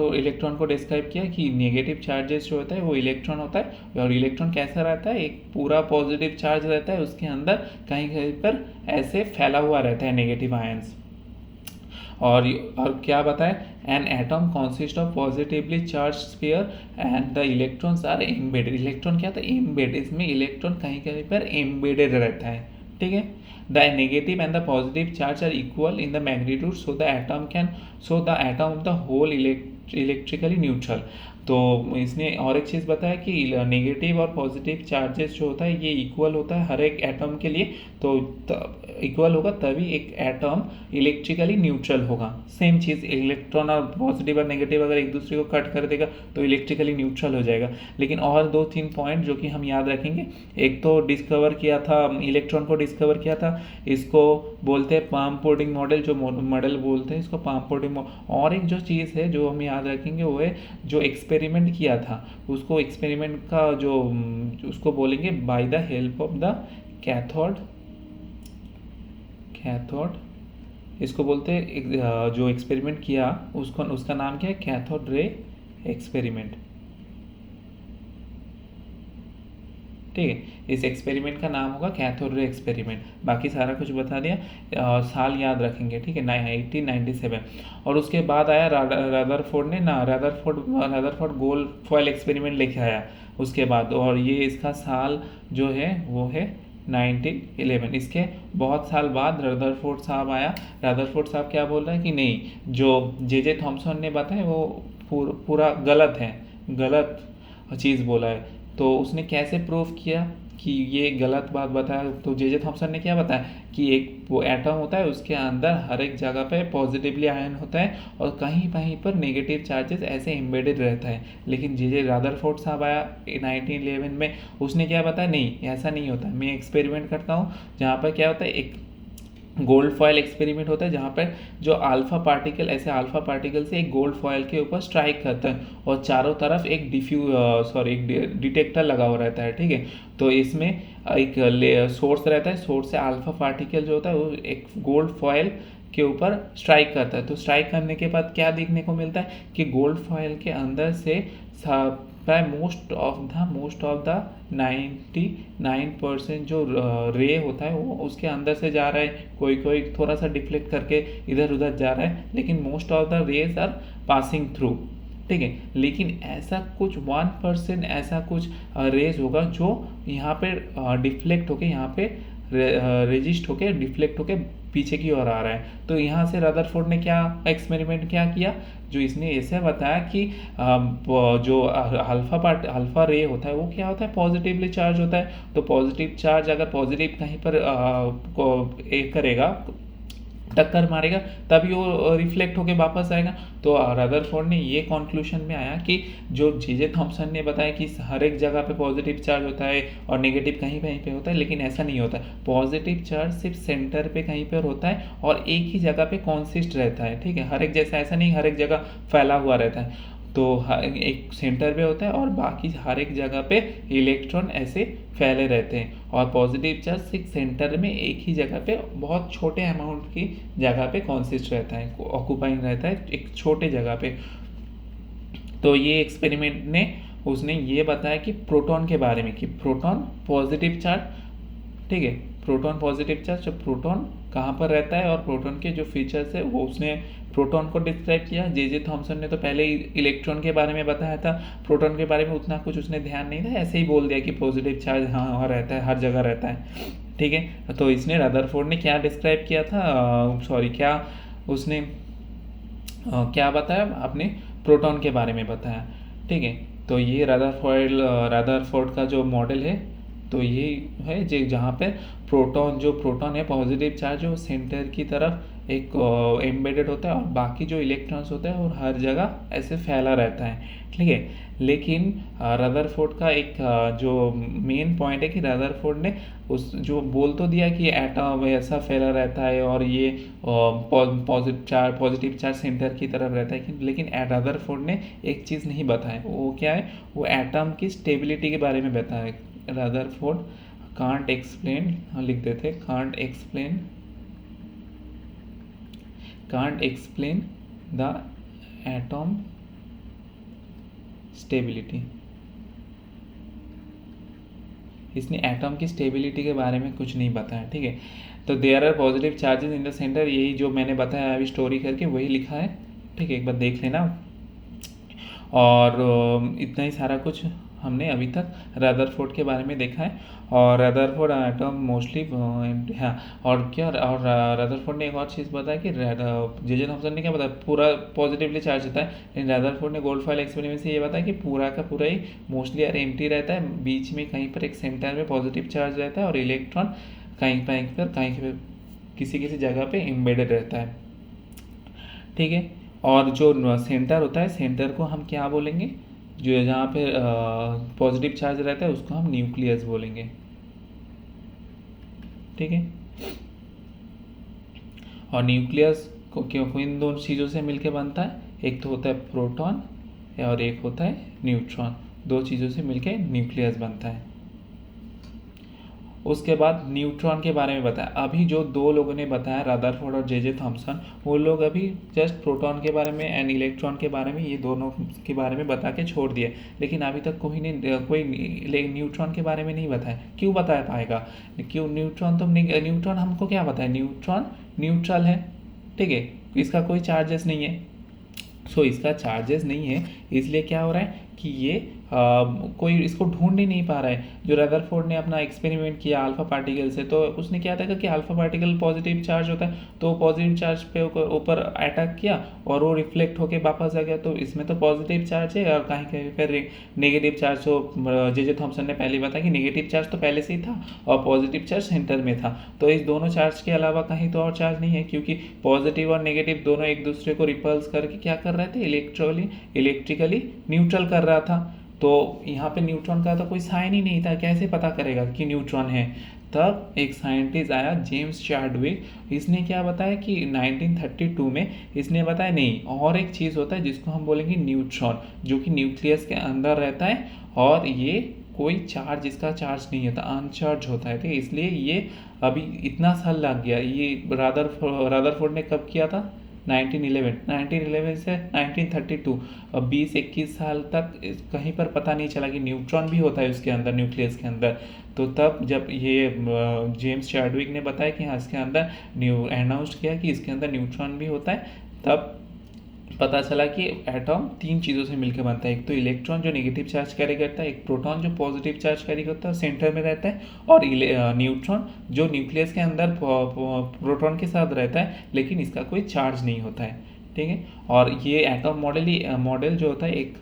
को डिस्क्राइब किया कि नेगेटिव चार्जेस जो होता है वो इलेक्ट्रॉन होता है, और इलेक्ट्रॉन कैसा रहता है, एक पूरा पॉजिटिव चार्ज रहता है, उसके अंदर कहीं कहीं पर ऐसे फैला हुआ रहता है नेगेटिव आयंस। और क्या बताए, an atom consist of positively charge sphere and the electrons are embedded. Electron क्या था, एम्बेड, इसमें इलेक्ट्रॉन कहीं कहीं पर एम्बेडेड रहता है, ठीक है। The negative and the positive charge are equal in the magnitude, so the atom of the whole electrically neutral. तो इसने और एक चीज़ बताया कि नेगेटिव और पॉजिटिव चार्जेस जो होता है ये इक्वल होता है हर एक एटम के लिए। तो इक्वल होगा तभी एक एटम इलेक्ट्रिकली न्यूट्रल होगा। सेम चीज़ इलेक्ट्रॉन और पॉजिटिव और नेगेटिव अगर एक दूसरे को कट कर देगा तो इलेक्ट्रिकली न्यूट्रल हो जाएगा। लेकिन और 2-3 पॉइंट जो कि हम याद रखेंगे, एक तो डिस्कवर किया था, इलेक्ट्रॉन को डिस्कवर किया था, इसको बोलते हैं पाम पुडिंग मॉडल, जो मॉडल बोलते हैं इसको पाम पुडिंग। और एक जो चीज़ है जो हम याद रखेंगे वो है जो एक्सपेरिमेंट किया था, उसको एक्सपेरिमेंट का जो उसको बोलेंगे by the help of the cathode. इसको बोलते हैं जो एक्सपेरिमेंट किया उसको, उसका नाम क्या है, कैथोड रे एक्सपेरिमेंट। ठीक है, इस एक्सपेरिमेंट का नाम होगा कैथोड रे एक्सपेरिमेंट। बाकी सारा कुछ बता दिया, साल याद रखेंगे। ठीक है, 1897। और उसके बाद आया रदरफोर्ड ने ना रदरफोर्ड गोल्ड फॉयल एक्सपेरिमेंट लेके आया उसके बाद, और ये इसका साल जो है वो है 1911। इसके बहुत साल बाद रदरफोर्ड साहब आया। रदरफोर्ड साहब क्या बोल रहे हैं कि नहीं, जो जे थॉमसन ने बताया वो पूरा गलत है, गलत चीज़ बोला है। तो उसने कैसे प्रूव किया कि ये गलत बात बताया, तो जे थॉमसन ने क्या बताया कि एक वो एटम होता है उसके अंदर हर एक जगह पे पॉजिटिवली आयन होता है और कहीं कहीं पर नेगेटिव चार्जेस ऐसे एम्बेडेड रहता है। लेकिन जे रदरफोर्ड साहब आया 1911 में, उसने क्या बताया, नहीं ऐसा नहीं होता। मैं एक्सपेरिमेंट करता हूँ जहाँ पर क्या होता है, एक गोल्ड फॉयल एक्सपेरिमेंट होता है जहाँ पर जो अल्फा पार्टिकल ऐसे अल्फा पार्टिकल से एक गोल्ड फॉयल के ऊपर स्ट्राइक करता है और चारों तरफ एक एक डिटेक्टर लगा हुआ रहता है। ठीक है, तो इसमें एक सोर्स रहता है, सोर्स से अल्फा पार्टिकल जो होता है वो एक गोल्ड फॉयल के ऊपर स्ट्राइक करता है। तो स्ट्राइक करने के बाद क्या देखने को मिलता है कि गोल्ड फॉयल के अंदर से मोस्ट ऑफ द 99% जो रे होता है वो उसके अंदर से जा रहा है। कोई कोई थोड़ा सा डिफ्लेक्ट करके इधर उधर जा रहा है, लेकिन most of the rays are passing through. ठीक है, लेकिन ऐसा कुछ 1% ऐसा कुछ रेज होगा जो यहाँ पे डिफ्लेक्ट होके यहाँ पे रेजिस्ट होके डिफ्लेक्ट होके पीछे की ओर आ रहा है। तो यहाँ से रदरफोर्ड ने क्या एक्सपेरिमेंट क्या किया, जो इसने ऐसे बताया कि जो अल्फा रे होता है वो क्या होता है, पॉजिटिवली चार्ज होता है। तो पॉजिटिव चार्ज अगर पॉजिटिव कहीं पर करेगा, टक्कर मारेगा, तभी वो रिफ्लेक्ट होके वापस आएगा। तो रदरफोर्ड ने ये कंक्लूजन में आया कि जो जे थॉमसन ने बताया कि हर एक जगह पे पॉजिटिव चार्ज होता है और नेगेटिव कहीं कहीं पे होता है, लेकिन ऐसा नहीं होता। पॉजिटिव चार्ज सिर्फ सेंटर पे कहीं पर होता है और एक ही जगह पे कॉन्सिस्ट रहता है। ठीक है, हर एक जैसा ऐसा नहीं हर एक जगह फैला हुआ रहता है। तो एक सेंटर पे होता है और बाकी हर एक जगह पे इलेक्ट्रॉन ऐसे फैले रहते हैं। और पॉजिटिव चार्ज सिर्फ सेंटर में एक ही जगह पे बहुत छोटे अमाउंट की जगह पे कॉन्सिस्ट रहता है, ऑक्यूपाइंग रहता है एक छोटे जगह पे। तो ये एक्सपेरिमेंट ने उसने ये बताया कि प्रोटॉन के बारे में, कि प्रोटॉन पॉजिटिव चार्ज। ठीक है, प्रोटॉन पॉजिटिव चार्ज, जो प्रोटॉन कहाँ पर रहता है और प्रोटॉन के जो फीचर्स है वो उसने प्रोटॉन को डिस्क्राइब किया। जे थॉमसन ने तो पहले ही इलेक्ट्रॉन के बारे में बताया था, प्रोटॉन के बारे में उतना कुछ उसने ध्यान नहीं था, ऐसे ही बोल दिया कि पॉजिटिव चार्ज हाँ वहाँ रहता है, हर जगह रहता है। ठीक है, तो इसने रदरफोर्ड ने क्या डिस्क्राइब किया था, क्या उसने क्या बताया आपने, प्रोटॉन के बारे में बताया। ठीक है, तो ये रदरफोर्ड का जो मॉडल है तो ये है जहाँ पे प्रोटॉन है पॉजिटिव चार्ज जो सेंटर की तरफ एक एम्बेडेड होता है और बाकी जो इलेक्ट्रॉन्स होते हैं और हर जगह ऐसे फैला रहता है। ठीक है, लेकिन रदरफोर्ड का एक जो मेन पॉइंट है कि रदरफोर्ड ने उस जो बोल तो दिया कि एटम ऐसा फैला रहता है और ये पॉजिटिव चार्ज सेंटर की तरफ रहता है, लेकिन रदरफोर्ड ने एक चीज़ नहीं बताया, वो क्या है, वो एटम की स्टेबिलिटी के बारे में बताया। रदरफोर्ड कांट एक्सप्लेन, लिख देते can't explain the atom stability. इसने एटम की स्टेबिलिटी के बारे में कुछ नहीं बताया। ठीक है, तो there are positive charges in the centre, यही जो मैंने बताया अभी स्टोरी करके वही लिखा है। ठीक है, एक बार देख लेना। और इतना ही सारा कुछ हमने अभी तक रदरफोर्ड के बारे में देखा है। और रदरफोर्ड एटम मोस्टली हाँ, और क्या, और रदरफोर्ड ने एक और चीज़ बताया कि जे थॉमसन ने क्या बताया, पूरा पॉजिटिवली चार्ज होता है, लेकिन रदरफोर्ड ने गोल्ड फॉइल एक्सपेरिमेंट से ये बताया कि पूरा का पूरा ही मोस्टली एम्प्टी रहता है, बीच में कहीं पर एक सेंटर में पॉजिटिव चार्ज रहता है और इलेक्ट्रॉन कहीं पर किसी किसी जगह पे एम्बेडेड रहता है, ठीक है। और जो सेंटर होता है, सेंटर को हम क्या बोलेंगे, जो जहाँ पे पॉजिटिव चार्ज रहता है उसको हम न्यूक्लियस बोलेंगे, ठीक है। और न्यूक्लियस को क्यों इन दोनों चीज़ों से मिलके बनता है, एक तो होता है प्रोटॉन और एक होता है न्यूट्रॉन, दो चीज़ों से मिलके न्यूक्लियस बनता है। उसके बाद न्यूट्रॉन के बारे में बताया। अभी जो दो लोगों ने बताया, रदरफोर्ड और जे थॉमसन, वो लोग अभी जस्ट प्रोटॉन के बारे में एंड इलेक्ट्रॉन के बारे में, ये दोनों के बारे में बता के छोड़ दिए, लेकिन अभी तक कोई न्यूट्रॉन के बारे में नहीं बताया। क्यों बता पाएगा, क्यों? न्यूट्रॉन हमको क्या बताया, न्यूट्रॉन न्यूट्रल है, ठीक है, इसका कोई चार्जेस नहीं है। इसका चार्जेस नहीं है, इसलिए क्या हो रहा है कि ये कोई इसको ढूंढ ही नहीं पा रहा है। जो रदरफोर्ड ने अपना एक्सपेरिमेंट किया अल्फा पार्टिकल से, तो उसने क्या देखा कि अल्फा पार्टिकल पॉजिटिव चार्ज होता है, तो पॉजिटिव चार्ज पे ऊपर अटैक किया और वो रिफ्लेक्ट होके वापस आ गया, तो इसमें तो पॉजिटिव चार्ज है, और कहीं कहीं पर नेगेटिव चार्ज। तो जे थॉमसन ने पहले बताया कि नेगेटिव चार्ज तो पहले से ही था और पॉजिटिव चार्ज सेंटर में था, तो इस दोनों चार्ज के अलावा कहीं तो और चार्ज नहीं है, क्योंकि पॉजिटिव और नेगेटिव दोनों एक दूसरे को रिपल्स करके क्या कर रहे थे, इलेक्ट्रिकली न्यूट्रल कर रहा था। तो यहाँ पे न्यूट्रॉन का तो कोई साइन ही नहीं था, कैसे पता करेगा कि न्यूट्रॉन है। तब एक साइंटिस्ट आया जेम्स चार्डविक, इसने क्या बताया कि 1932 में इसने बताया नहीं, और एक चीज़ होता है जिसको हम बोलेंगे न्यूट्रॉन, जो कि न्यूक्लियस के अंदर रहता है और ये कोई चार्ज, इसका चार्ज नहीं होता, अनचार्ज होता है, ठीक है। इसलिए ये अभी इतना साल लग गया, ये रदरफोर्ड ने कब किया था, 1911 से 1932, अब 20-21 साल तक कहीं पर पता नहीं चला कि न्यूट्रॉन भी होता है उसके अंदर, न्यूक्लियस के अंदर। तो तब जब ये जेम्स चार्डविक ने बताया कि हाँ इसके अंदर अनाउंस किया कि इसके अंदर न्यूट्रॉन भी होता है, तब पता चला कि एटॉम तीन चीज़ों से मिलकर बनता है, एक तो इलेक्ट्रॉन जो नेगेटिव चार्ज कैरी करता है, एक प्रोटॉन जो पॉजिटिव चार्ज कैरी करता है सेंटर में रहता है, और न्यूट्रॉन जो न्यूक्लियस के अंदर प्रोटॉन के साथ रहता है लेकिन इसका कोई चार्ज नहीं होता है, ठीक है। और ये एटॉम मॉडल जो होता है एक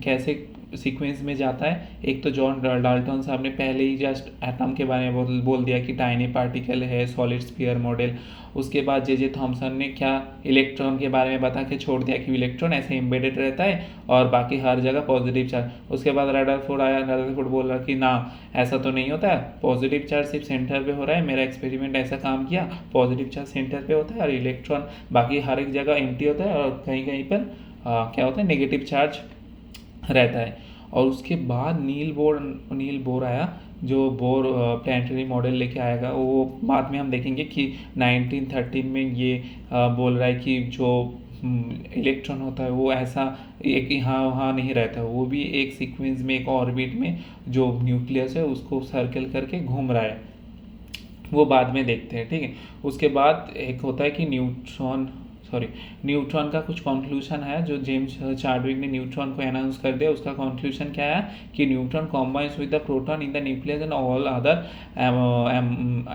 कैसे सीक्वेंस में जाता है, एक तो जॉन डाल्टन साहब ने पहले ही जस्ट एटम के बारे में बोल दिया कि टाइनी पार्टिकल है, सॉलिड स्फीयर मॉडल। उसके बाद जे थॉमसन ने क्या इलेक्ट्रॉन के बारे में बता के छोड़ दिया कि इलेक्ट्रॉन ऐसे एम्बेडेड रहता है और बाकी हर जगह पॉजिटिव चार्ज। उसके बाद रदरफोर्ड आया, रदरफोर्ड बोल रहा कि ना ऐसा तो नहीं होता है, पॉजिटिव चार्ज सिर्फ सेंटर पे हो रहा है, मेरा एक्सपेरिमेंट ऐसा काम किया, पॉजिटिव चार्ज सेंटर पे होता है और इलेक्ट्रॉन बाकी हर एक जगह एम्प्टी होता है और कहीं कहीं पर क्या होता है, नेगेटिव चार्ज रहता है। और उसके बाद नील बोर आया, जो बोर प्लानिटरी मॉडल लेके आएगा, वो बाद में हम देखेंगे कि 1913 में ये बोल रहा है कि जो इलेक्ट्रॉन होता है वो ऐसा एक यहाँ वहाँ नहीं रहता, वो भी एक सीक्वेंस में, एक ऑर्बिट में जो न्यूक्लियस है उसको सर्कल करके घूम रहा है, वो बाद में देखते हैं, ठीक है। उसके बाद एक होता है कि न्यूट्रॉन का कुछ कंक्लूजन है, जो जेम्स चार्डविक ने न्यूट्रॉन को अनाउंस कर दिया, उसका कंक्लूजन क्या है कि neutron combines with the proton in the nucleus and all other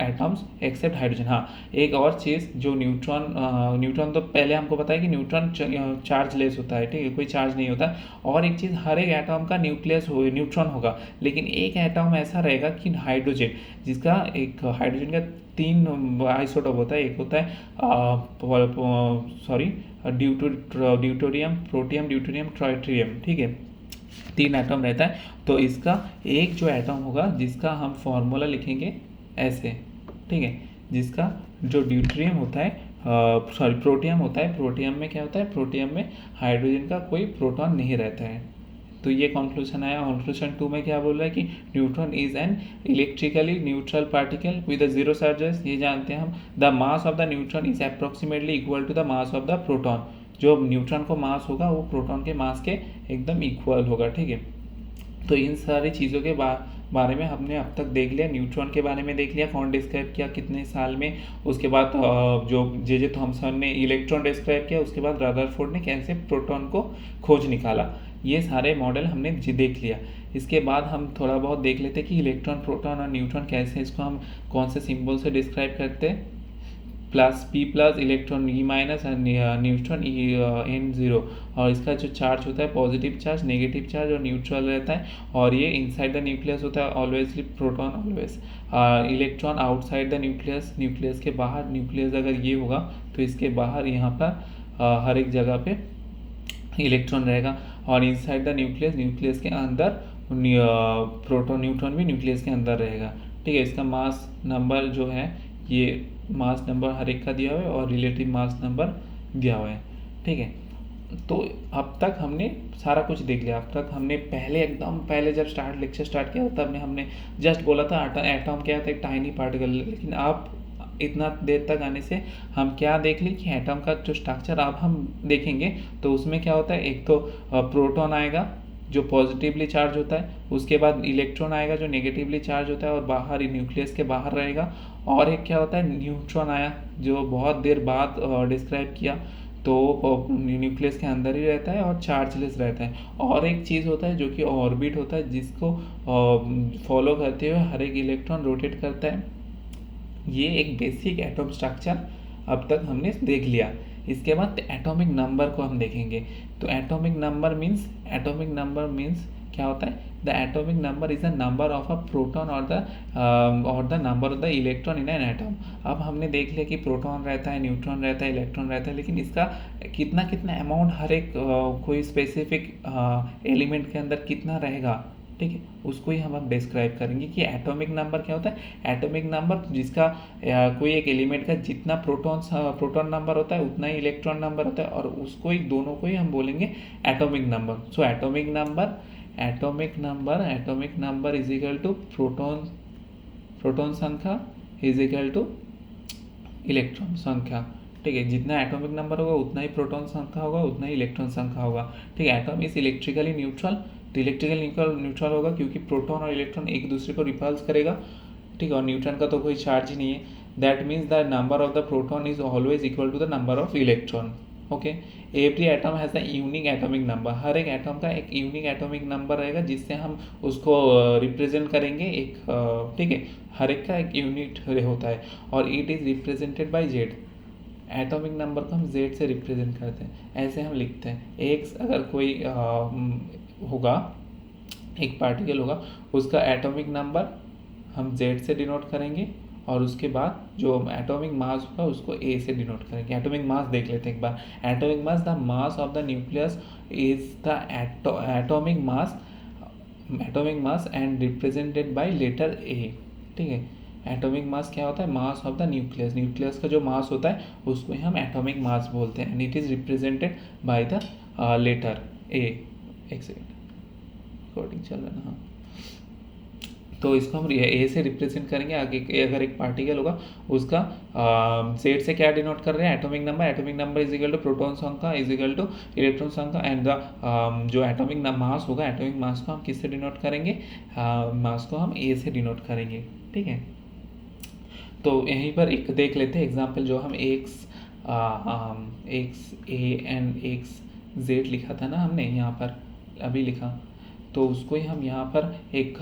atoms except hydrogen. हाँ, एक और चीज़, जो न्यूट्रॉन तो पहले हमको पता है कि न्यूट्रॉन चार्ज लेस होता है, ठीक है, कोई चार्ज नहीं होता। और एक चीज़, हर एक एटम का न्यूट्रॉन होगा, लेकिन एक एटम ऐसा रहेगा कि हाइड्रोजन, जिसका एक हाइड्रोजन का 3 आइसोटोप होता है, एक होता है ड्यूटेरियम, प्रोटियम, ड्यूटेरियम, ट्राइटेरियम, ठीक है, 3 एटम रहता है। तो इसका एक जो एटम होगा जिसका हम फॉर्मूला लिखेंगे ऐसे, ठीक है, जिसका जो ड्यूटेरियम होता है प्रोटियम होता है, प्रोटियम में क्या होता है, प्रोटियम में हाइड्रोजन का कोई प्रोटॉन नहीं रहता है। तो ये कंक्लूजन आया। कंक्लूजन 2 में क्या बोल रहा है कि neutron is an electrically neutral particle with a zero charges, ये जानते हैं हम। The mass of the neutron is approximately equal to the mass of the proton, जो न्यूट्रॉन को मास होगा वो प्रोटॉन के मास के एकदम इक्वल होगा, ठीक है। तो इन सारी चीज़ों के बारे में हमने अब तक देख लिया। न्यूट्रॉन के बारे में देख लिया, कौन डिस्क्राइब किया, कितने साल में। उसके बाद जो जे थॉमसन ने इलेक्ट्रॉन डिस्क्राइब किया, उसके बाद रदरफोर्ड ने कैसे प्रोटॉन को खोज निकाला। ये सारे मॉडल हमने देख लिया। इसके बाद हम थोड़ा बहुत देख लेते हैं कि इलेक्ट्रॉन, प्रोटॉन और न्यूट्रॉन कैसे, इसको हम कौन से सिंबल से डिस्क्राइब करते हैं। Plus P plus, electron E minus, neutron N0। और इसका जो चार्ज होता है पॉजिटिव चार्ज, नेगेटिव चार्ज और न्यूट्रल रहता है। और ये इनसाइड द न्यूक्लियस होता है always, proton always. Electron outside the nucleus, nucleus के बाहर। न्यूक्लियस अगर ये होगा तो इसके बाहर यहाँ पर हर एक जगह पे इलेक्ट्रॉन रहेगा। और इनसाइड द न्यूक्लियस, न्यूक्लियस के अंदर प्रोटॉन, न्यूट्रॉन भी न्यूक्लियस के अंदर रहेगा। ठीक है, इसका मास नंबर जो है, ये मास नंबर हर एक का दिया हुआ है और रिलेटिव मास नंबर दिया हुआ है। ठीक है, तो अब तक हमने सारा कुछ देख लिया। अब तक हमने एकदम पहले जब लेक्चर स्टार्ट किया तब हमने जस्ट बोला था एटॉम क्या था, एक टाइनी पार्टिकल। लेकिन अब इतना देर तक आने से हम क्या देख ली कि एटम का जो स्ट्रक्चर अब हम देखेंगे तो उसमें क्या होता है, एक तो प्रोटॉन आएगा जो पॉजिटिवली चार्ज होता है, उसके बाद इलेक्ट्रॉन आएगा जो नेगेटिवली चार्ज होता है और बाहर न्यूक्लियस के बाहर रहेगा। और एक क्या होता है, न्यूट्रॉन आया जो बहुत देर बाद डिस्क्राइब किया, तो न्यूक्लियस के अंदर ही रहता है और चार्जलेस रहता है। और एक चीज़ होता है जो कि ऑर्बिट होता है, जिसको फॉलो करते हुए हर एक इलेक्ट्रॉन रोटेट करता है। ये एक बेसिक एटॉम स्ट्रक्चर अब तक हमने देख लिया। इसके बाद एटॉमिक नंबर को हम देखेंगे। तो एटॉमिक नंबर मीन्स क्या होता है, the atomic number is the number of a proton और the number of the electron in an atom. अब हमने देख लिया कि प्रोटॉन रहता है, न्यूट्रॉन रहता है, इलेक्ट्रॉन रहता है, लेकिन इसका कितना कितना अमाउंट हर एक कोई स्पेसिफिक एलिमेंट के अंदर कितना रहेगा, ठीक है, उसको ही हम अब डिस्क्राइब करेंगे कि एटॉमिक नंबर क्या होता है। एटॉमिक नंबर जिसका कोई एक एलिमेंट का जितना प्रोटॉन नंबर होता है उतना ही इलेक्ट्रॉन नंबर होता है, और उसको ही दोनों को ही हम बोलेंगे atomic number. So atomic number is equal to proton संख्या इज इक्वल टू इलेक्ट्रॉन संख्या। ठीक है, जितना एटॉमिक नंबर होगा उतना ही प्रोटॉन संख्या होगा, उतना ही इलेक्ट्रॉन संख्या होगा। ठीक है, एटॉम इज इलेक्ट्रिकली न्यूट्रल, तो इलेक्ट्रिकल न्यूट्रल होगा क्योंकि प्रोटॉन और इलेक्ट्रॉन एक दूसरे को रिपल्स करेगा। ठीक है, और न्यूट्रॉन का तो कोई चार्ज ही नहीं है। That means the number of the proton is always equal to the number of electron. Okay, every atom has the unique atomic number. हर एक एटम का एक यूनिक एटॉमिक नंबर रहेगा जिससे हम उसको रिप्रेजेंट करेंगे एक, ठीक है, हर एक का एक यूनिट होता है और it is represented bye Z. Atomic number को हम जेड से रिप्रेजेंट करते हैं, ऐसे हम लिखते हैं। एक अगर कोई होगा, एक पार्टिकल होगा, उसका एटॉमिक नंबर हम जेड से डिनोट करेंगे और उसके बाद जो एटॉमिक मास होगा उसको ए से डिनोट करेंगे। एटॉमिक मास देख लेते हैं एक बार। Atomic mass, the mass of the nucleus is the atomic mass and represented by letter A. ठीक है, एटॉमिक मास क्या होता है, mass of the nucleus. Nucleus का जो मास होता है उसको ही हम एटॉमिक मास बोलते हैं, and it is represented by the letter A. एक सेकेंड, रिकॉर्डिंग चल रहा है ना, हाँ। तो इसको हम ए से रिप्रेजेंट करेंगे। आगे अगर एक पार्टिकल होगा उसका जेड से क्या डिनोट कर रहे हैं, atomic number is equal to proton संख्या इज इक्वल टू इलेक्ट्रॉन संख्या, एंड द जो एटॉमिक मास होगा, एटॉमिक मास को हम किससे डिनोट करेंगे, मास को हम ए से डिनोट करेंगे। ठीक है, तो यहीं पर एक देख लेते हैं एग्जाम्पल, जो हम x A and x Z लिखा था ना हमने, यहाँ पर अभी लिखा, तो उसको ही हम यहाँ पर एक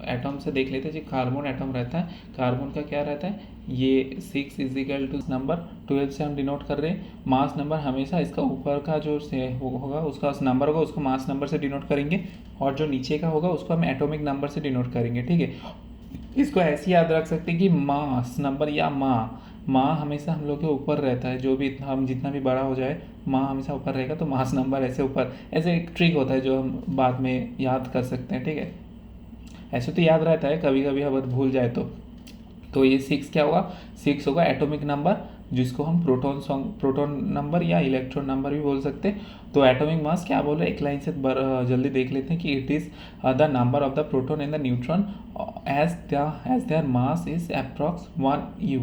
एटम से देख लेते हैं। जो कार्बन एटम रहता है, कार्बन का क्या रहता है, ये 6 इज इक्वल टू नंबर 12 से हम डिनोट कर रहे हैं। मास नंबर हमेशा इसका ऊपर का जो होगा उसका नंबर होगा उसको मास नंबर से डिनोट करेंगे, और जो नीचे का होगा उसको हम एटॉमिक नंबर से डिनोट करेंगे। ठीक है, इसको ऐसे याद रख सकते हैं कि मास नंबर या माँ हमेशा हम लोग के ऊपर रहता है। जो भी हम जितना भी बड़ा हो जाए, माँ हमेशा ऊपर रहेगा, तो मास नंबर ऐसे ऊपर, ऐसे एक ट्रिक होता है जो हम बाद में याद कर सकते हैं। ठीक है, ऐसे तो याद रहता है, कभी कभी अगर भूल जाए तो ये 6 क्या होगा, 6 होगा एटॉमिक नंबर, जिसको हम प्रोटॉन नंबर या इलेक्ट्रॉन नंबर भी बोल सकते हैं। तो एटॉमिक मास क्या बोल रहे हैं, एक लाइन से जल्दी देख लेते हैं कि it is the number of the proton and the neutron as their mass is approx 1 u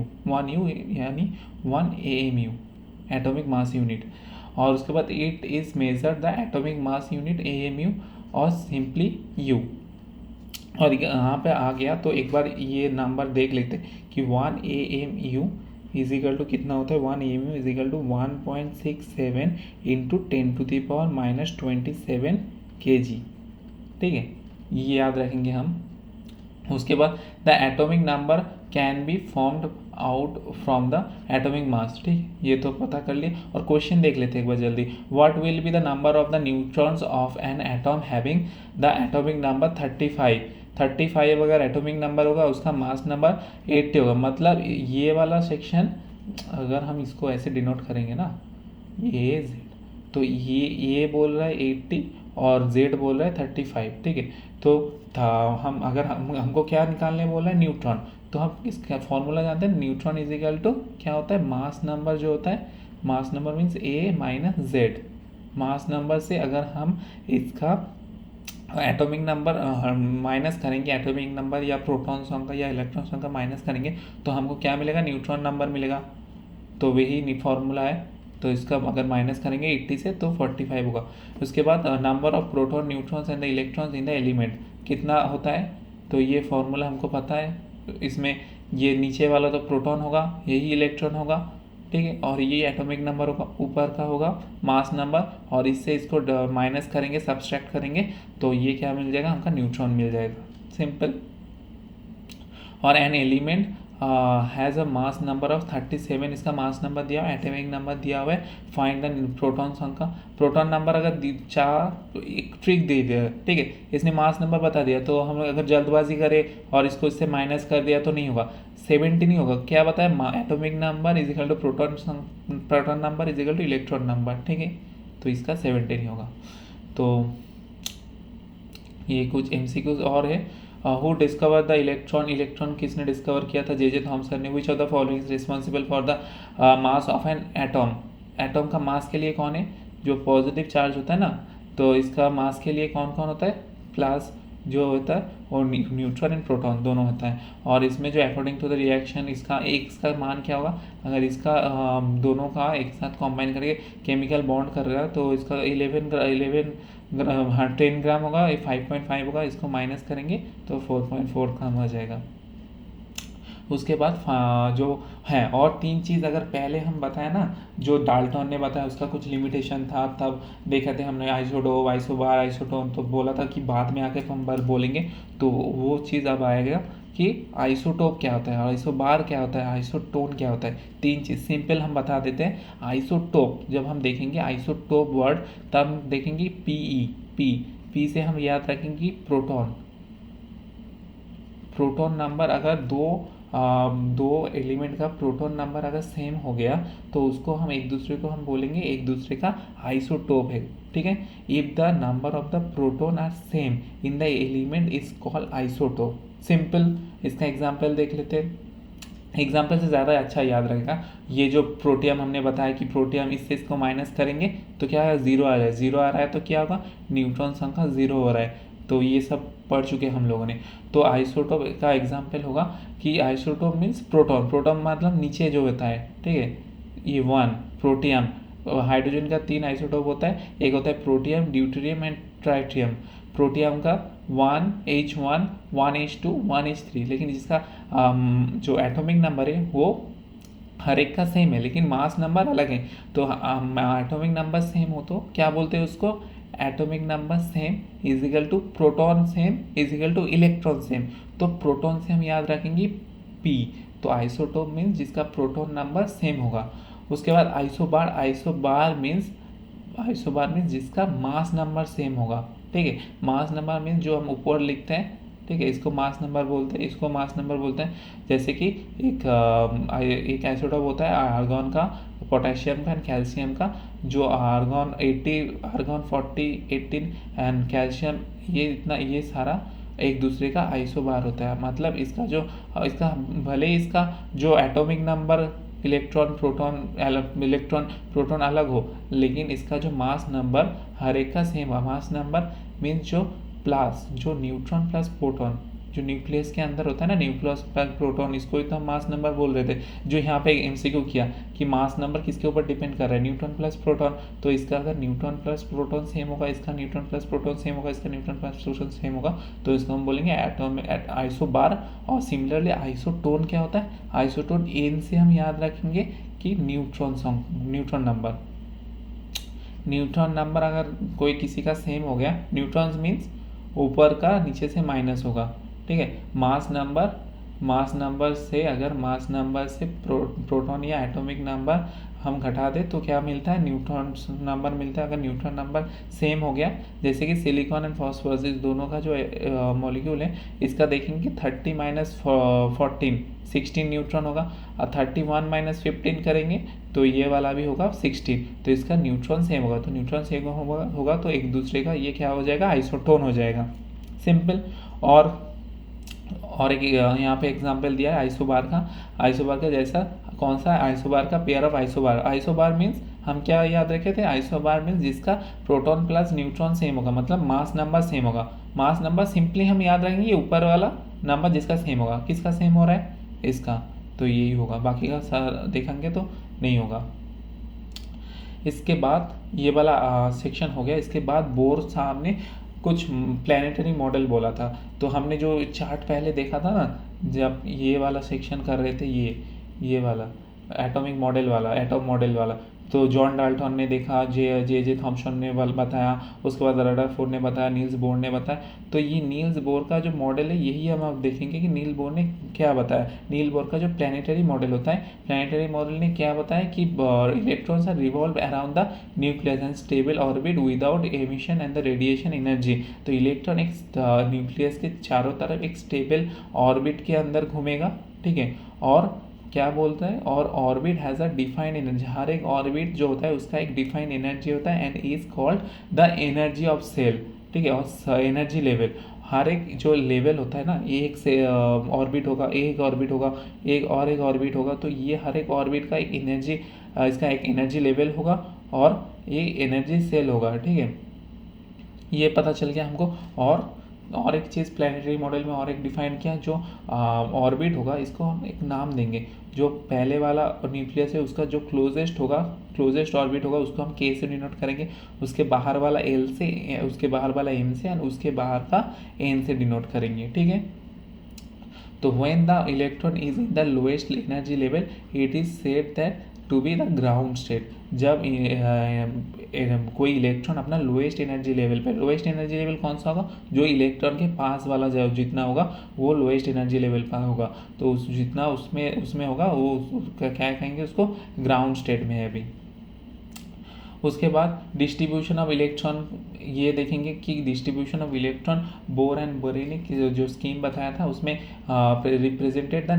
यानी 1 AMU, एटॉमिक मास यूनिट। और उसके बाद it is measure the atomic mass unit AMU और सिंपली U। और यहाँ पे आ गया तो एक बार ये नंबर देख लेते हैं कि 1 AMU इज इक्वल टू कितना होता है, 1 AMU is equal to 1.67 into 10⁻⁻27 kg, ठीक है, ये याद रखेंगे हम। उसके बाद the atomic number can be formed out from the atomic मास, ठीक है, ये तो पता कर लिए। और क्वेश्चन देख लेते हैं एक बार जल्दी। What will be the number of the neutrons of an atom having the atomic number 35। 35 अगर एटॉमिक नंबर होगा, उसका मास नंबर 80 होगा। मतलब ये वाला सेक्शन अगर हम इसको ऐसे डिनोट करेंगे ना, ये z, तो ये बोल रहा है 80 और z बोल रहा है 35, ठीक है। तो हम अगर हमको क्या निकालने बोल रहा है, न्यूट्रॉन, तो हम इसका फॉर्मूला जानते हैं। न्यूट्रॉन इज इक्वल टू क्या होता है, मास नंबर जो होता है, mass number means a minus Z. Mass number से अगर हम इसका एटॉमिक नंबर माइनस करेंगे, एटॉमिक नंबर या प्रोटॉन संख्या या इलेक्ट्रॉन संख्या माइनस करेंगे, तो हमको क्या मिलेगा, न्यूट्रॉन नंबर मिलेगा। तो वही फॉर्मूला है। तो इसका अगर माइनस करेंगे 80 से तो 45 होगा। उसके बाद number of proton neutrons and the electrons in the element कितना होता है, तो ये फॉर्मूला हमको पता है। तो इसमें ये नीचे वाला तो प्रोटॉन होगा, यही इलेक्ट्रॉन होगा, ठीक है, और ये एटॉमिक नंबर होगा, ऊपर का होगा मास नंबर, और इससे इसको माइनस करेंगे, सब्सट्रैक्ट करेंगे, तो ये क्या मिल जाएगा, हमका न्यूट्रॉन मिल जाएगा, सिंपल। और an element has a mass number of 37, इसका मास नंबर दिया हुआ है, एटॉमिक नंबर दिया हुआ है। फाइंड द प्रोटॉन संख्या, प्रोटॉन नंबर अगर चाह तो एक ट्रिक दे दिया, ठीक है, इसने मास नंबर बता दिया, तो हम अगर जल्दबाजी करें और इसको इससे माइनस कर दिया तो नहीं होगा, 70 नहीं होगा। क्या बताया, atomic number is equal to proton number is equal to electron number, ठीक है, तो इसका 70 नहीं होगा। तो ये कुछ MCQs और है। Who discover the electron, electron किसने डिस्कवर किया था, जे थॉमसन ने। Which of the following is responsible for the mass of an atom, atom का मास के लिए कौन है, जो पॉजिटिव चार्ज होता है ना, तो इसका मास के लिए कौन कौन होता है, प्लस जो होता है और न्यूट्रॉन एंड प्रोटॉन दोनों होता है। और इसमें जो अकॉर्डिंग टू द रिएक्शन इसका इसका मान क्या होगा, अगर इसका दोनों का एक साथ कॉम्बाइन करके केमिकल बॉन्ड कर रहा है, तो इसका 10 ग्राम होगा, 5.5 होगा, इसको माइनस करेंगे तो 4.4 कम हो जाएगा। उसके बाद जो है और 3 चीज़ अगर पहले हम बताया ना, जो डाल्टन ने बताया उसका कुछ लिमिटेशन था, तब देखे थे हमने आइसोडोप, आइसोबार, आइसोटोन, तो बोला था कि बाद में आके हम बार बोलेंगे, तो वो चीज़ अब आएगा कि आइसोटोप क्या होता है, आइसोबार क्या होता है, आइसोटोन क्या होता है। 3 चीज़ सिंपल हम बता देते हैं। आइसोटोप जब हम देखेंगे आइसोटोप वर्ड, तब हम देखेंगे पी से हम याद रखेंगे प्रोटॉन। प्रोटॉन नंबर अगर दो एलिमेंट का प्रोटॉन नंबर अगर सेम हो गया, तो उसको हम एक दूसरे को हम बोलेंगे एक दूसरे का आइसोटोप है, ठीक है। If the number of the proton are same in the element is called isotope. Simple, इसका एग्जांपल देख लेते हैं। एग्जाम्पल से ज़्यादा अच्छा याद रहेगा। ये जो प्रोटियम हमने बताया कि प्रोटियम इससे इसको माइनस करेंगे तो क्या है, 0 आ जाए, 0 आ रहा है तो क्या होगा, न्यूट्रॉन संख्या 0 हो रहा है। तो ये सब पढ़ चुके हम लोगों ने। तो आइसोटोप का एग्जाम्पल होगा कि आइसोटोप मीन्स प्रोटॉन, प्रोटॉन मतलब नीचे जो होता है, ठीक है, ये 1 प्रोटियम। हाइड्रोजन का 3 आइसोटोप होता है, एक होता है protium, deuterium and tritium. Protium का 1H1, 1H2, 1H3, लेकिन जिसका जो एटॉमिक नंबर है वो हर एक का सेम है, लेकिन मास नंबर अलग है। तो एटॉमिक नंबर सेम हो तो क्या बोलते हैं उसको, atomic number same is equal to proton same is equal to electron same. तो प्रोटॉन से हम याद रखेंगे P, तो आइसोटोप मीन्स जिसका प्रोटॉन नंबर सेम होगा। उसके बाद आइसोबार, आइसोबार मीन्स जिसका मास नंबर सेम होगा, ठीक है। मास नंबर मीन्स जो हम ऊपर लिखते हैं, ठीक है, इसको मास नंबर बोलते हैं, इसको मास नंबर बोलते हैं। जैसे कि एक आइसोटोप होता है आर्गन का, पोटेशियम का एंड कैल्शियम का, जो आर्गन 80, आर्गन 40, 18 एंड कैल्शियम ये सारा एक दूसरे का आइसोबार होता है। मतलब इसका भले इसका जो एटॉमिक नंबर इलेक्ट्रॉन प्रोटॉन अलग हो, लेकिन इसका जो मास नंबर हर एक का सेम है। मास नंबर मीन्स जो न्यूट्रॉन प्लस प्रोटॉन जो न्यूक्लियस के अंदर होता है ना, न्यूक्लियस प्लस प्रोटॉन, इसको ही तो हम मास नंबर बोल रहे थे। जो यहाँ पे MCQ किया कि मास नंबर किसके ऊपर डिपेंड कर रहा है, न्यूट्रॉन प्लस प्रोटॉन। तो इसका अगर न्यूट्रॉन प्लस प्रोटॉन सेम होगा, इसका न्यूट्रॉन प्लस प्रोटॉन सेम होगा, इसका न्यूट्रॉन प्लस प्रोटॉन सेम होगा, तो इसको हम बोलेंगे आइसोबार। और सिमिलरली आइसोटोन क्या होता है, आइसोटोन N से हम याद रखेंगे कि न्यूट्रॉन नंबर। न्यूट्रॉन नंबर अगर कोई किसी का सेम हो गया, न्यूट्रॉन्स मीन्स ऊपर का नीचे से माइनस होगा, ठीक है। मास नंबर से अगर मास नंबर से प्रोटॉन या एटॉमिक नंबर हम घटा दें तो क्या मिलता है, न्यूट्रॉन नंबर मिलता है। अगर न्यूट्रॉन नंबर सेम हो गया, जैसे कि सिलिकॉन एंड फॉस्फोरस, इस दोनों का जो मॉलिक्यूल है, इसका देखेंगे 30 माइनस 14 16 न्यूट्रॉन होगा, और 31 माइनस 15 करेंगे तो ये वाला भी होगा 16, तो इसका न्यूट्रॉन सेम होगा। तो न्यूट्रॉन सेम होगा तो एक दूसरे का ये क्या हो जाएगा, आइसोटोन हो जाएगा, सिंपल। और एक यहाँ पे एग्जांपल दिया है आइसोबार का जैसा, कौन सा आइसोबार का, पेयर ऑफ आइसोबार मीन्स हम क्या याद रखे थे, आइसोबार मीन्स जिसका प्रोटॉन प्लस न्यूट्रॉन सेम होगा, मतलब मास नंबर सेम होगा। मास नंबर सिंपली हम याद रखेंगे ऊपर वाला नंबर जिसका सेम होगा, किसका सेम हो रहा है, इसका, तो यही होगा, बाकी का देखेंगे तो नहीं होगा। इसके बाद ये वाला सेक्शन हो गया। इसके बाद बोर साहब ने कुछ प्लानिटरी मॉडल बोला था। तो हमने जो चार्ट पहले देखा था ना, जब ये वाला सेक्शन कर रहे थे, ये वाला एटॉमिक मॉडल वाला, एटॉम मॉडल वाला, तो जॉन डाल्टन ने देखा, जे थॉम्सन ने बताया, उसके बाद रदरफोर्ड ने बताया, नील्स बोर ने बताया। तो ये नील्स बोर का जो मॉडल है, यही हम अब देखेंगे कि नील बोर ने क्या बताया। नील बोर का जो प्लानिटरी मॉडल होता है, प्लानिटरी मॉडल ने क्या बताया कि electrons are revolve around the nucleus and stable orbit without emission and the radiation energy. तो इलेक्ट्रॉन एक न्यूक्लियस के चारों तरफ एक स्टेबल ऑर्बिट के अंदर घूमेगा, ठीक है। और क्या बोलता है, और orbit has a defined energy, हर एक ऑर्बिट जो होता है उसका एक डिफाइंड एनर्जी होता है, and is called the energy of shell, ठीक है। और एनर्जी लेवल, हर एक जो लेवल होता है ना, एक से ऑर्बिट होगा, एक ऑर्बिट होगा, एक ऑर्बिट होगा, तो ये हर एक ऑर्बिट का एक एनर्जी, इसका एक एनर्जी लेवल होगा और ये एनर्जी सेल होगा, ठीक है। ये पता चल गया हमको। और एक चीज़ प्लानिटरी मॉडल में और एक डिफाइन किया, जो ऑर्बिट होगा इसको हम एक नाम देंगे। जो पहले वाला न्यूक्लियस है उसका जो क्लोजेस्ट ऑर्बिट होगा उसको हम के से डिनोट करेंगे, उसके बाहर वाला एल से, उसके बाहर वाला एम से, एंड उसके बाहर का एन से डिनोट करेंगे, ठीक है। तो when the electron is in the lowest energy level it is said that to be the ground state. जब कोई इलेक्ट्रॉन अपना लोएस्ट एनर्जी लेवल पे, लोएस्ट एनर्जी लेवल कौन सा होगा, जो इलेक्ट्रॉन के पास वाला जो जितना होगा वो लोएस्ट एनर्जी लेवल पर होगा, तो जितना उसमें होगा वो क्या कहेंगे, उसको ग्राउंड स्टेट में है अभी। उसके बाद डिस्ट्रीब्यूशन ऑफ इलेक्ट्रॉन, ये देखेंगे कि distribution of electron, bore and Borelli की जो स्कीम बताया था उसमें रिप्रेजेंटेड द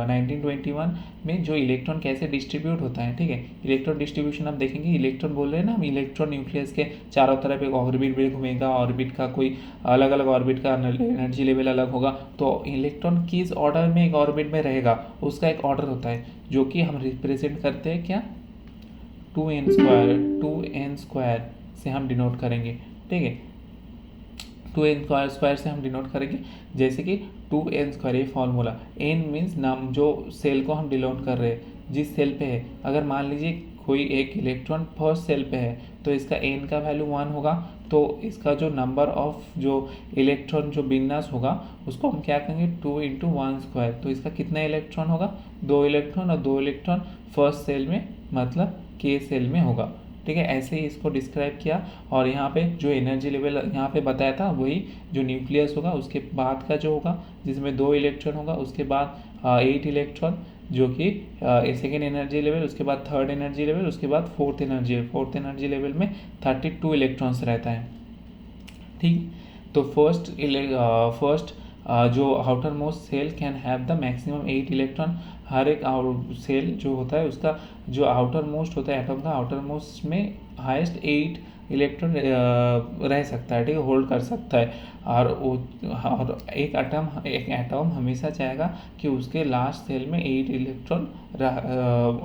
1921 में जो इलेक्ट्रॉन कैसे डिस्ट्रीब्यूट होता है, ठीक है। इलेक्ट्रॉन डिस्ट्रीब्यूशन आप देखेंगे, इलेक्ट्रॉन बोल रहे हैं ना हम, इलेक्ट्रॉन न्यूक्लियस के चारों तरफ एक ऑर्बिट में घूमेगा, ऑर्बिट का कोई अलग अलग ऑर्बिट का एनर्जी लेवल अलग होगा, तो इलेक्ट्रॉन किस ऑर्डर में एक ऑर्बिट में रहेगा उसका एक ऑर्डर होता है, जो कि हम रिप्रेजेंट करते हैं क्या, 2n स्क्वायर से हम डिनोट करेंगे, ठीक है। 2n स्क्वायर से हम डिनोट करेंगे, जैसे कि 2n स्क्वायर, ये फॉर्मूला, n मीन्स नाम जो सेल को हम डिनोट कर रहे हैं, जिस सेल पे है। अगर मान लीजिए कोई एक इलेक्ट्रॉन फर्स्ट सेल पे है तो इसका n का वैल्यू 1 होगा, तो इसका जो नंबर ऑफ जो इलेक्ट्रॉन जो विन्यास होगा उसको हम क्या कहेंगे, 2 × 1 स्क्वायर। तो इसका कितना इलेक्ट्रॉन होगा, 2 इलेक्ट्रॉन, और 2 इलेक्ट्रॉन फर्स्ट सेल में, मतलब के सेल में होगा, ठीक है। ऐसे ही इसको डिस्क्राइब किया। और यहाँ पे जो एनर्जी लेवल यहाँ पे बताया था वही जो न्यूक्लियस होगा उसके बाद का जो होगा, जिसमें 2 इलेक्ट्रॉन होगा, उसके बाद 8 इलेक्ट्रॉन जो कि सेकेंड एनर्जी लेवल, उसके बाद थर्ड एनर्जी लेवल, उसके बाद फोर्थ एनर्जी लेवल में 32 इलेक्ट्रॉन्स रहता है, ठीक। तो फर्स्ट जो outermost shell can have the maximum 8 electron. हर एक सेल जो होता है उसका जो आउटर मोस्ट होता है एटम का, आउटर मोस्ट में हाईएस्ट 8 इलेक्ट्रॉन रह सकता है, ठीक है, होल्ड कर सकता है। और एक एटम हमेशा चाहेगा कि उसके लास्ट सेल में 8 इलेक्ट्रॉन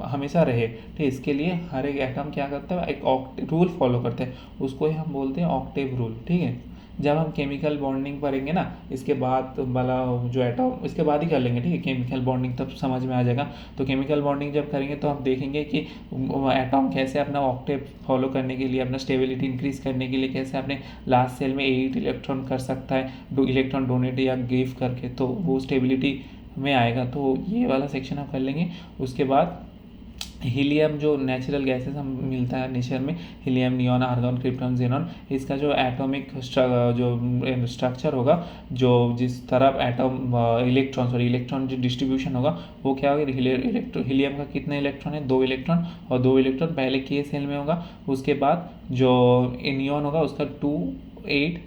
हमेशा रहे, ठीक। इसके लिए हर एक एटम क्या करता है, एक रूल फॉलो करते हैं, उसको ही हम बोलते हैं ऑक्टेव रूल, ठीक है। जब हम केमिकल बॉन्डिंग करेंगे ना, इसके बाद वाला जो एटम, इसके बाद ही कर लेंगे, ठीक है, केमिकल बॉन्डिंग तब समझ में आ जाएगा। तो केमिकल बॉन्डिंग जब करेंगे तो हम देखेंगे कि एटम कैसे अपना ऑक्टेव फॉलो करने के लिए, अपना स्टेबिलिटी इंक्रीज करने के लिए कैसे अपने लास्ट सेल में 8 इलेक्ट्रॉन कर सकता है, इलेक्ट्रॉन डोनेट या गिव करके, तो वो स्टेबिलिटी में आएगा। तो ये वाला सेक्शन हम कर लेंगे। उसके बाद हीलियम जो नेचुरल गैसेस हम मिलता है नेचर में, helium, neon, argon, krypton, xenon, इसका जो एटॉमिक जो स्ट्रक्चर होगा, जो जिस तरफ एटम इलेक्ट्रॉन जो डिस्ट्रीब्यूशन होगा वो क्या होगा, हीलियम का कितने इलेक्ट्रॉन है, 2 इलेक्ट्रॉन, और 2 इलेक्ट्रॉन पहले के सेल में होगा, उसके बाद जो नियॉन होगा उसका 2 8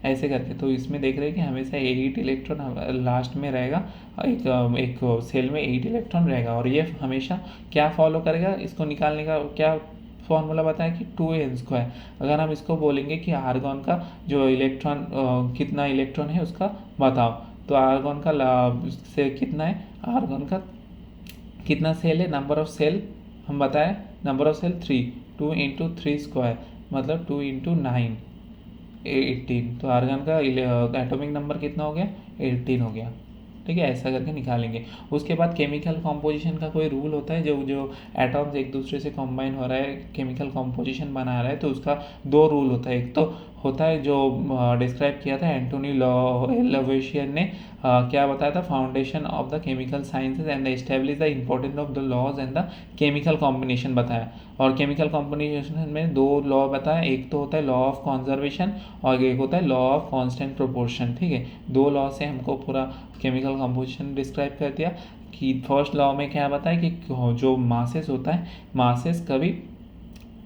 ऐसे करके। तो इसमें देख रहे हैं कि हमेशा 8 इलेक्ट्रॉन लास्ट में रहेगा, एक सेल में 8 इलेक्ट्रॉन रहेगा, और ये हमेशा क्या फॉलो करेगा, इसको निकालने का क्या फॉर्मूला बताया कि 2n²। अगर हम इसको बोलेंगे कि आर्गन का जो इलेक्ट्रॉन कितना इलेक्ट्रॉन है उसका बताओ, तो आर्गन का से कितना है, आर्गन का कितना सेल है, नंबर ऑफ सेल हम बताएं, नंबर ऑफ सेल 3, 2 × 3² मतलब 2 × 9 18। तो आर्गन का एटॉमिक नंबर कितना हो गया, 18 हो गया। ठीक है, ऐसा करके निकालेंगे। उसके बाद केमिकल कॉम्पोजिशन का कोई रूल होता है, जो एटॉम्स एक दूसरे से कंबाइन हो रहा है, केमिकल कॉम्पोजिशन बना रहा है, तो उसका 2 रूल होता है। एक तो होता है जो डिस्क्राइब किया था एंटोनी लवेशियर ने, क्या बताया था, foundation of the chemical sciences and establish the importance of the laws and the chemical combination बताया। और केमिकल कॉम्बिनेशन में 2 लॉ बताया, एक तो होता है लॉ ऑफ कॉन्जर्वेशन और एक होता है लॉ ऑफ कांस्टेंट प्रोपोर्शन। ठीक है, 2 लॉ से हमको पूरा केमिकल कंपोजिशन डिस्क्राइब कर दिया। कि फर्स्ट लॉ में क्या बताया कि जो मासेस होता है, मासेस कभी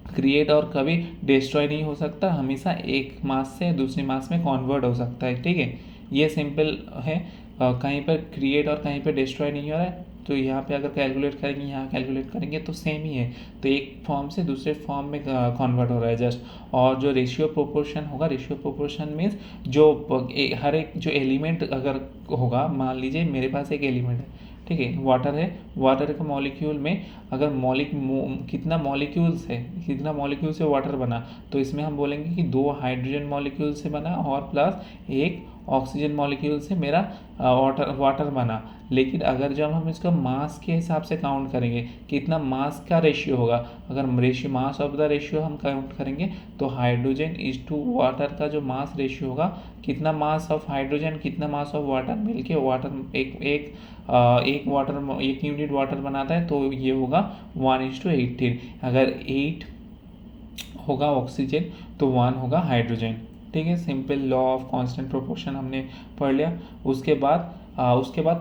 क्रिएट और कभी डिस्ट्रॉय नहीं हो सकता, हमेशा एक मास से दूसरी मास में कन्वर्ट हो सकता है। ठीक है, ये सिंपल है। कहीं पर क्रिएट और कहीं पर डिस्ट्रॉय नहीं हो रहा है, तो यहाँ पे अगर कैलकुलेट करेंगे, यहाँ कैलकुलेट करेंगे तो सेम ही है, तो एक फॉर्म से दूसरे फॉर्म में कन्वर्ट हो रहा है जस्ट। और जो रेशियो प्रोपोर्शन होगा, रेशियो प्रोपोर्शन मीन्स जो हर एक जो एलिमेंट अगर होगा, मान लीजिए मेरे पास एक एलिमेंट है, ठीक है, वाटर है, वाटर का मॉलिक्यूल में अगर कितना मॉलिक्यूल से वाटर बना, तो इसमें हम बोलेंगे कि 2 हाइड्रोजन मॉलिक्यूल से बना और प्लस एक ऑक्सीजन मॉलिक्यूल से मेरा वाटर बना। लेकिन अगर जब हम इसका मास के हिसाब से काउंट करेंगे, कितना मास का रेशियो होगा, अगर मास ऑफ द रेशियो हम काउंट करेंगे, तो हाइड्रोजन इज टू वाटर का जो मास रेशियो होगा, कितना मास ऑफ हाइड्रोजन कितना मास ऑफ वाटर मिलके वाटर एक यूनिट वाटर बनाता है, तो ये होगा 1:18। अगर 8 होगा ऑक्सीजन तो 1 होगा हाइड्रोजन। ठीक है, simple law of constant proportion हमने पढ़ लिया। उसके बाद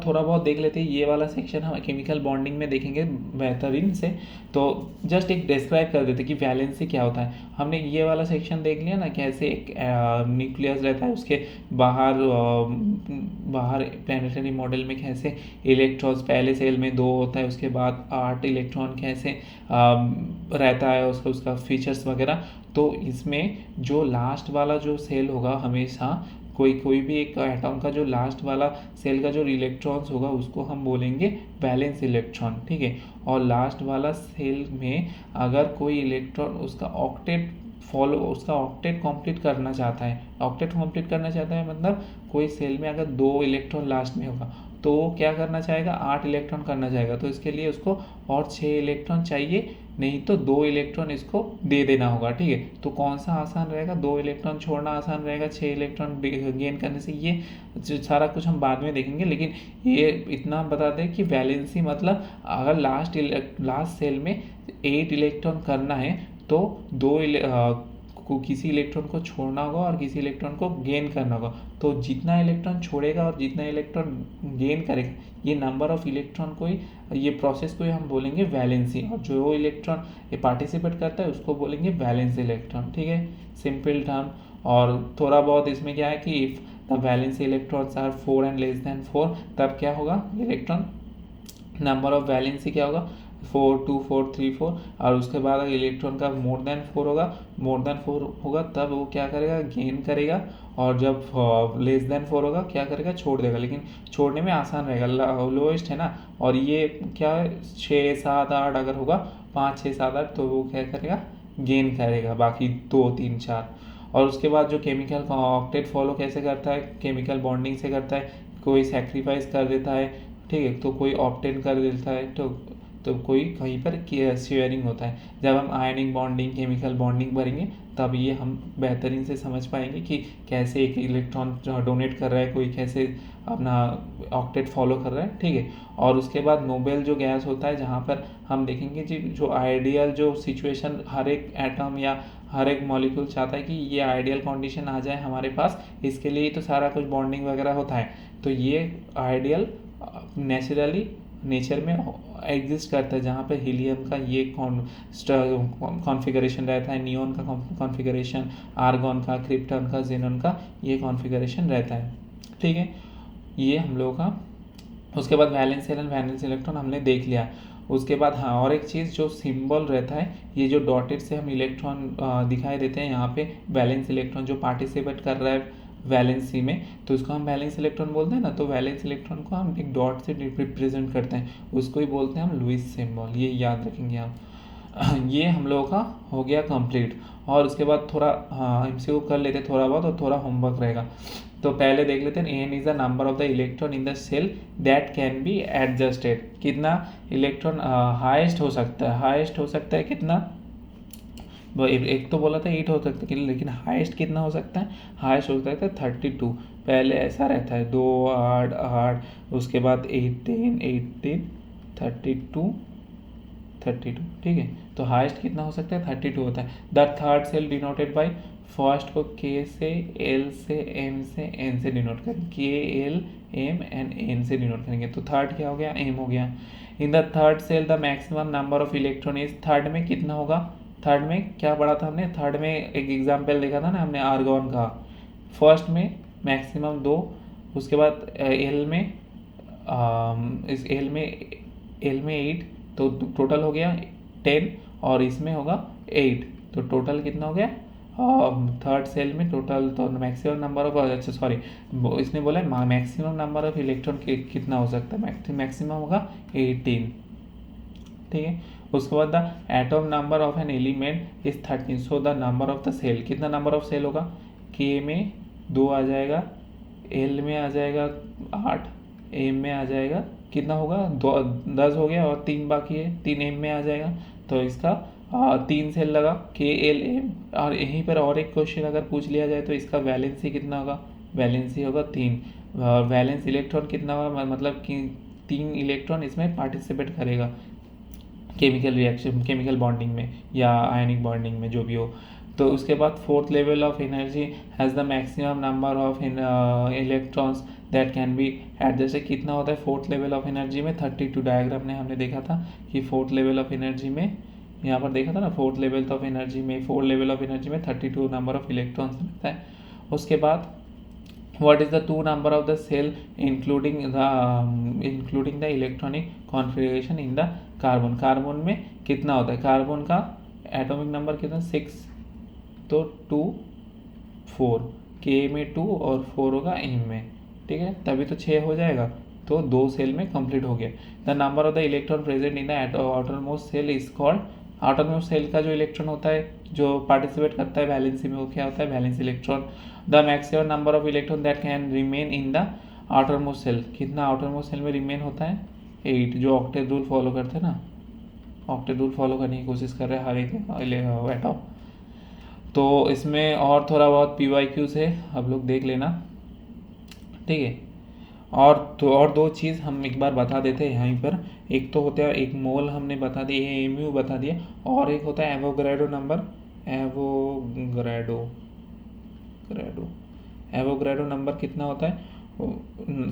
थोड़ा बहुत देख लेते हैं, ये वाला सेक्शन हम केमिकल बॉन्डिंग में देखेंगे बेहतरीन से। तो जस्ट एक डिस्क्राइब कर देते कि वैलेंसी क्या होता है। हमने ये वाला सेक्शन देख लिया ना, कैसे एक न्यूक्लियस रहता है, उसके बाहर प्लैनेटरी मॉडल में कैसे इलेक्ट्रॉन्स पहले सेल में 2 होता है, उसके बाद 8 इलेक्ट्रॉन कैसे रहता है, उसका फीचर्स वगैरह। तो इसमें जो लास्ट वाला जो सेल होगा, हमेशा कोई भी एक एटॉम का जो लास्ट वाला सेल का जो इलेक्ट्रॉन्स होगा, उसको हम बोलेंगे वैलेंस इलेक्ट्रॉन। ठीक है, और लास्ट वाला सेल में अगर कोई इलेक्ट्रॉन उसका ऑक्टेट कंप्लीट करना चाहता है, मतलब कोई सेल में अगर 2 इलेक्ट्रॉन लास्ट में होगा, तो वो क्या करना चाहेगा, 8 इलेक्ट्रॉन करना चाहेगा। तो इसके लिए उसको और 6 इलेक्ट्रॉन चाहिए, नहीं तो 2 इलेक्ट्रॉन इसको दे देना होगा। ठीक है, तो कौन सा आसान रहेगा, 2 इलेक्ट्रॉन छोड़ना आसान रहेगा 6 इलेक्ट्रॉन गेन करने से। ये सारा कुछ हम बाद में देखेंगे, लेकिन ये इतना बता दें कि वैलेंसी मतलब अगर लास्ट सेल में 8 इलेक्ट्रॉन करना है, तो किसी इलेक्ट्रॉन को छोड़ना होगा और किसी इलेक्ट्रॉन को गेन करना होगा। तो जितना इलेक्ट्रॉन छोड़ेगा और जितना इलेक्ट्रॉन गेन करेगा, ये नंबर ऑफ इलेक्ट्रॉन को ही, ये प्रोसेस को ही हम बोलेंगे वैलेंसी। और जो इलेक्ट्रॉन ये पार्टिसिपेट करता है उसको बोलेंगे वैलेंस इलेक्ट्रॉन। ठीक है, सिंपल टर्म। और थोड़ा बहुत इसमें क्या है कि if the valence electrons are 4 and less than 4, तब क्या होगा, इलेक्ट्रॉन नंबर ऑफ वैलेंसी क्या होगा, 4 2 4 3 4। और उसके बाद अगर इलेक्ट्रॉन का मोर देन 4 होगा, तब वो क्या करेगा, गेन करेगा। और जब लेस देन 4 होगा, क्या करेगा, छोड़ देगा। लेकिन छोड़ने में आसान रहेगा, लोएस्ट है ना। और ये क्या है, 6 7 8 अगर होगा, 5 6 7 8, तो वो क्या करेगा, गेन करेगा, बाकी 2 3 4। और उसके बाद जो केमिकल ऑक्टेट फॉलो कैसे करता है, केमिकल बॉन्डिंग से करता है। कोई सेक्रीफाइस कर देता है, ठीक है, तो कोई ऑप्टेन कर देता है, तो तो कोई कहीं पर शेयरिंग होता है। जब हम आयनिक बॉन्डिंग, केमिकल बॉन्डिंग भरेंगे तब ये हम बेहतरीन से समझ पाएंगे कि कैसे एक इलेक्ट्रॉन डोनेट कर रहा है, कोई कैसे अपना ऑक्टेट फॉलो कर रहा है, ठीक है। और उसके बाद नोबेल जो गैस होता है, जहाँ पर हम देखेंगे जी जो आइडियल जो सिचुएशन हर एक एटम या हर एक मॉलिक्यूल चाहता है कि ये आइडियल कंडीशन आ जाए हमारे पास, इसके लिए तो सारा कुछ बॉन्डिंग वगैरह होता है। तो ये आइडियल नेचुरली नेचर में एग्जिस्ट करता है, जहाँ पे हीलियम का ये कॉन्फ़िगरेशन रहता है, नियोन का कॉन्फ़िगरेशन, आर्गॉन का, क्रिप्टॉन का, जेनॉन का ये कॉन्फ़िगरेशन रहता है, ठीक है। ये हम लोगों का, उसके बाद वैलेंस एंड वैलेंस इलेक्ट्रॉन हमने देख लिया। उसके बाद हाँ, और एक चीज़ जो सिंबल रहता है, ये जो डॉटेड से हम इलेक्ट्रॉन दिखाई देते हैं यहाँ पे, वैलेंस इलेक्ट्रॉन जो पार्टिसिपेट कर रहा है वैलेंसी में, तो उसको हम वैलेंस इलेक्ट्रॉन बोलते हैं ना। तो वैलेंस इलेक्ट्रॉन को हम एक डॉट से रिप्रेजेंट करते हैं, उसको ही बोलते हैं हम लुईस सिंबल, ये याद रखेंगे आप। ये हम लोगों का हो गया कंप्लीट। और उसके बाद थोड़ा हाँ एमसीक्यू कर लेते हैं थोड़ा बहुत, और थोड़ा होमवर्क रहेगा। तो पहले देख लेते हैं, n is the number of the electron in the shell that can be adjusted. कितना इलेक्ट्रॉन हाईएस्ट हो सकता है, हाईएस्ट हो सकता है कितना, वो एक तो बोला था 8 हो सकता है, लेकिन हाईएस्ट कितना हो सकता है, हाईएस्ट हो सकता है 32। पहले ऐसा रहता है 2 8 8, उसके बाद 18 18 32 32, ठीक है। तो हाईएस्ट कितना हो सकता है 32 होता है। The third shell denoted by, first को के से, एल से, एम से, एन से डिनोट करेंगे, K L M and N से डिनोट करेंगे। तो थर्ड क्या हो गया, एम हो गया। In the third shell the maximum number of electron is, third में कितना होगा, थर्ड में क्या पढ़ा था हमने, थर्ड में एक एग्जाम्पल देखा था ना हमने आर्गॉन का। फर्स्ट में मैक्सिमम 2, उसके बाद एल में इस एल में 8, तो टोटल हो गया 10, और इसमें होगा 8, तो टोटल कितना हो गया थर्ड सेल में टोटल। तो मैक्सिमम नंबर ऑफ, अच्छा सॉरी, इसने बोला है मैक्सिमम नंबर ऑफ इलेक्ट्रॉन कितना हो सकता है, मैक्सिमम होगा 18, ठीक है। उसके बाद the atom number of an element is 13, so the number of the shell, कितना नंबर ऑफ सेल होगा, के में 2 आ जाएगा, एल में आ जाएगा 8, एम में आ जाएगा कितना होगा 10 हो गया, और 3 बाकी है, 3 एम में आ जाएगा। तो इसका 3 सेल लगा, के एल एम। और यहीं पर और एक क्वेश्चन अगर पूछ लिया जाए तो इसका वैलेंसी कितना होगा, वैलेंसी होगा 3। वैलेंस इलेक्ट्रॉन कितना होगा, मतलब कि 3 इलेक्ट्रॉन इसमें पार्टिसिपेट करेगा केमिकल रिएक्शन, केमिकल बॉन्डिंग में या आयनिक बॉन्डिंग में, जो भी हो। तो उसके बाद fourth level of energy has the maximum number of electrons that can be adjust, कितना होता है फोर्थ लेवल ऑफ एनर्जी में, 32। डायग्राम ने हमने देखा था कि फोर्थ लेवल ऑफ एनर्जी में, यहाँ पर देखा था ना, फोर्थ लेवल ऑफ एनर्जी में, 4 लेवल ऑफ एनर्जी में 32 नंबर ऑफ इलेक्ट्रॉन्स रहता है। उसके बाद what is the 2 number of the cell including the electronic configuration in the carbon, carbon में कितना होता है, कार्बन का एटॉमिक नंबर कितना 6, तो 2 4, के में 2 और 4 होगा एम में, ठीक है, तभी तो 6 हो जाएगा। तो 2 सेल में कंप्लीट हो गया। The number of the electron present in the outermost shell is called, outermost shell का जो इलेक्ट्रॉन होता है जो पार्टिसिपेट करता है वैलेंसी में, वो क्या होता है, valence electron. The maximum number of electron that can remain in the outermost shell, कितना आउटरमोस्ट सेल में रिमेन होता है 8, जो ऑक्टेट रूल फॉलो करते हैं ना, ऑक्टेट रूल फॉलो करने की कोशिश कर रहे हैं हर एक एटॉम। तो इसमें और थोड़ा बहुत PYQs है, आप लोग देख लेना, ठीक है। और 2 चीज़ हम एक बार बता देते हैं यहीं पर। एक तो होता है, एक मोल हमने बता दिया, एमयू बता दिया, और एक होता है एवोग्रेडो नंबर, एवोग्रेडो नंबर कितना होता है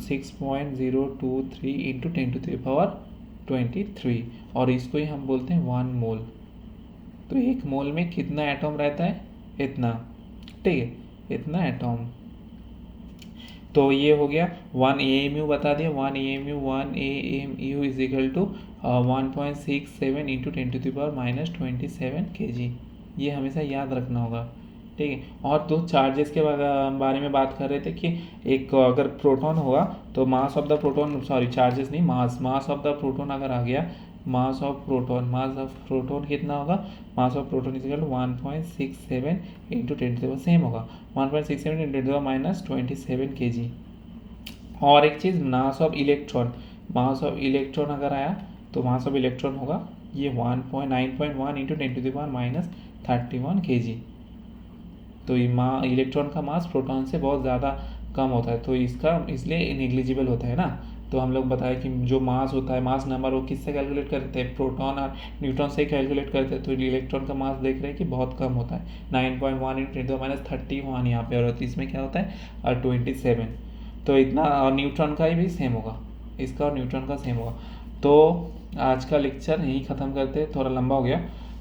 6.023 इंटू 10⁻23, और इसको ही हम बोलते हैं 1 मोल। तो एक मोल में कितना एटॉम रहता है, इतना, ठीक है, इतना एटॉम। तो ये हो गया 1 AMU बता दिया, 1 AMU is equal to 1.67 into 10⁻27 kg, ये हमेशा याद रखना होगा, ठीक है। और 2 चार्जेस के बारे में बात कर रहे थे कि एक अगर प्रोटॉन हुआ तो मास of the proton, sorry charges नहीं, मास ऑफ द प्रोटॉन अगर आ गया, मास ऑफ प्रोटॉन कितना होगा, mass of proton is equal to 1.67 into 10⁻, same होगा 1.67 इंटू 10⁻27 kg। और एक चीज़ मास ऑफ इलेक्ट्रॉन अगर आया तो मास ऑफ इलेक्ट्रॉन होगा ये 9.1 इंटू 10⁻31 kg। तो इलेक्ट्रॉन का मास प्रोटॉन से बहुत ज़्यादा कम होता है, तो इसका इसलिए नेग्लिजिबल होता है ना। तो हम लोग बताए कि जो मास होता है, मास नंबर, वो किससे कैलकुलेट करते हैं, प्रोटॉन और न्यूट्रॉन से कैलकुलेट करते हैं। तो इलेक्ट्रॉन का मास देख रहे हैं कि बहुत कम होता है, 9.1 इंटू 10⁻31 यहाँ पे, और इसमें क्या होता है 27। तो इतना, और न्यूट्रॉन का भी सेम होगा, इसका और न्यूट्रॉन का सेम होगा। तो आज का लेक्चर यहीं ख़त्म करते हैं, थोड़ा लंबा हो गया,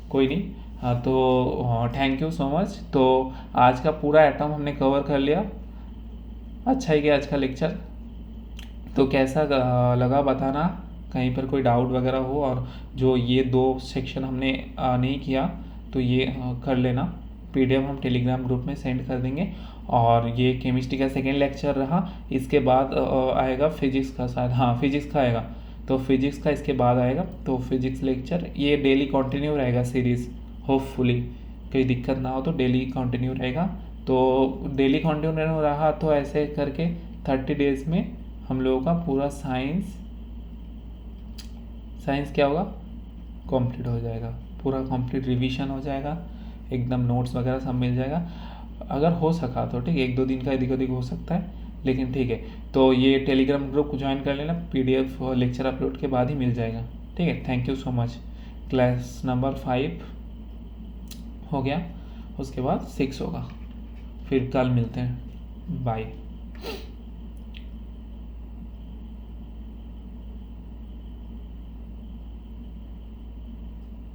कोई नहीं। हाँ, तो थैंक यू सो मच। तो आज का पूरा एटम हमने कवर कर लिया। अच्छा ही गया आज का लेक्चर। तो कैसा लगा बताना, कहीं पर कोई डाउट वगैरह हो, और जो ये 2 सेक्शन हमने नहीं किया तो ये कर लेना। PDF हम टेलीग्राम ग्रुप में सेंड कर देंगे। और ये केमिस्ट्री का सेकेंड लेक्चर रहा, इसके बाद आएगा फिजिक्स का, शायद हाँ फिजिक्स का आएगा, तो फिजिक्स का इसके बाद आएगा। तो फिजिक्स लेक्चर ये डेली कंटिन्यू रहेगा सीरीज़, होपफुली कोई दिक्कत ना हो तो डेली कंटिन्यू रहेगा। तो डेली कंटिन्यू रहा तो ऐसे करके 30 डेज में हम लोगों का पूरा साइंस क्या होगा, कंप्लीट हो जाएगा, पूरा कंप्लीट रिवीजन हो जाएगा, एकदम नोट्स वगैरह सब मिल जाएगा। अगर हो सका तो ठीक है, 1-2 दिन का इधर उधर हो सकता है, लेकिन ठीक है। तो ये टेलीग्राम ग्रुप को ज्वाइन कर लेना, PDF लेक्चर अपलोड के बाद ही मिल जाएगा, ठीक है। Thank you so much. Class number 5 हो गया, उसके बाद 6 होगा, फिर कल मिलते हैं, बाय।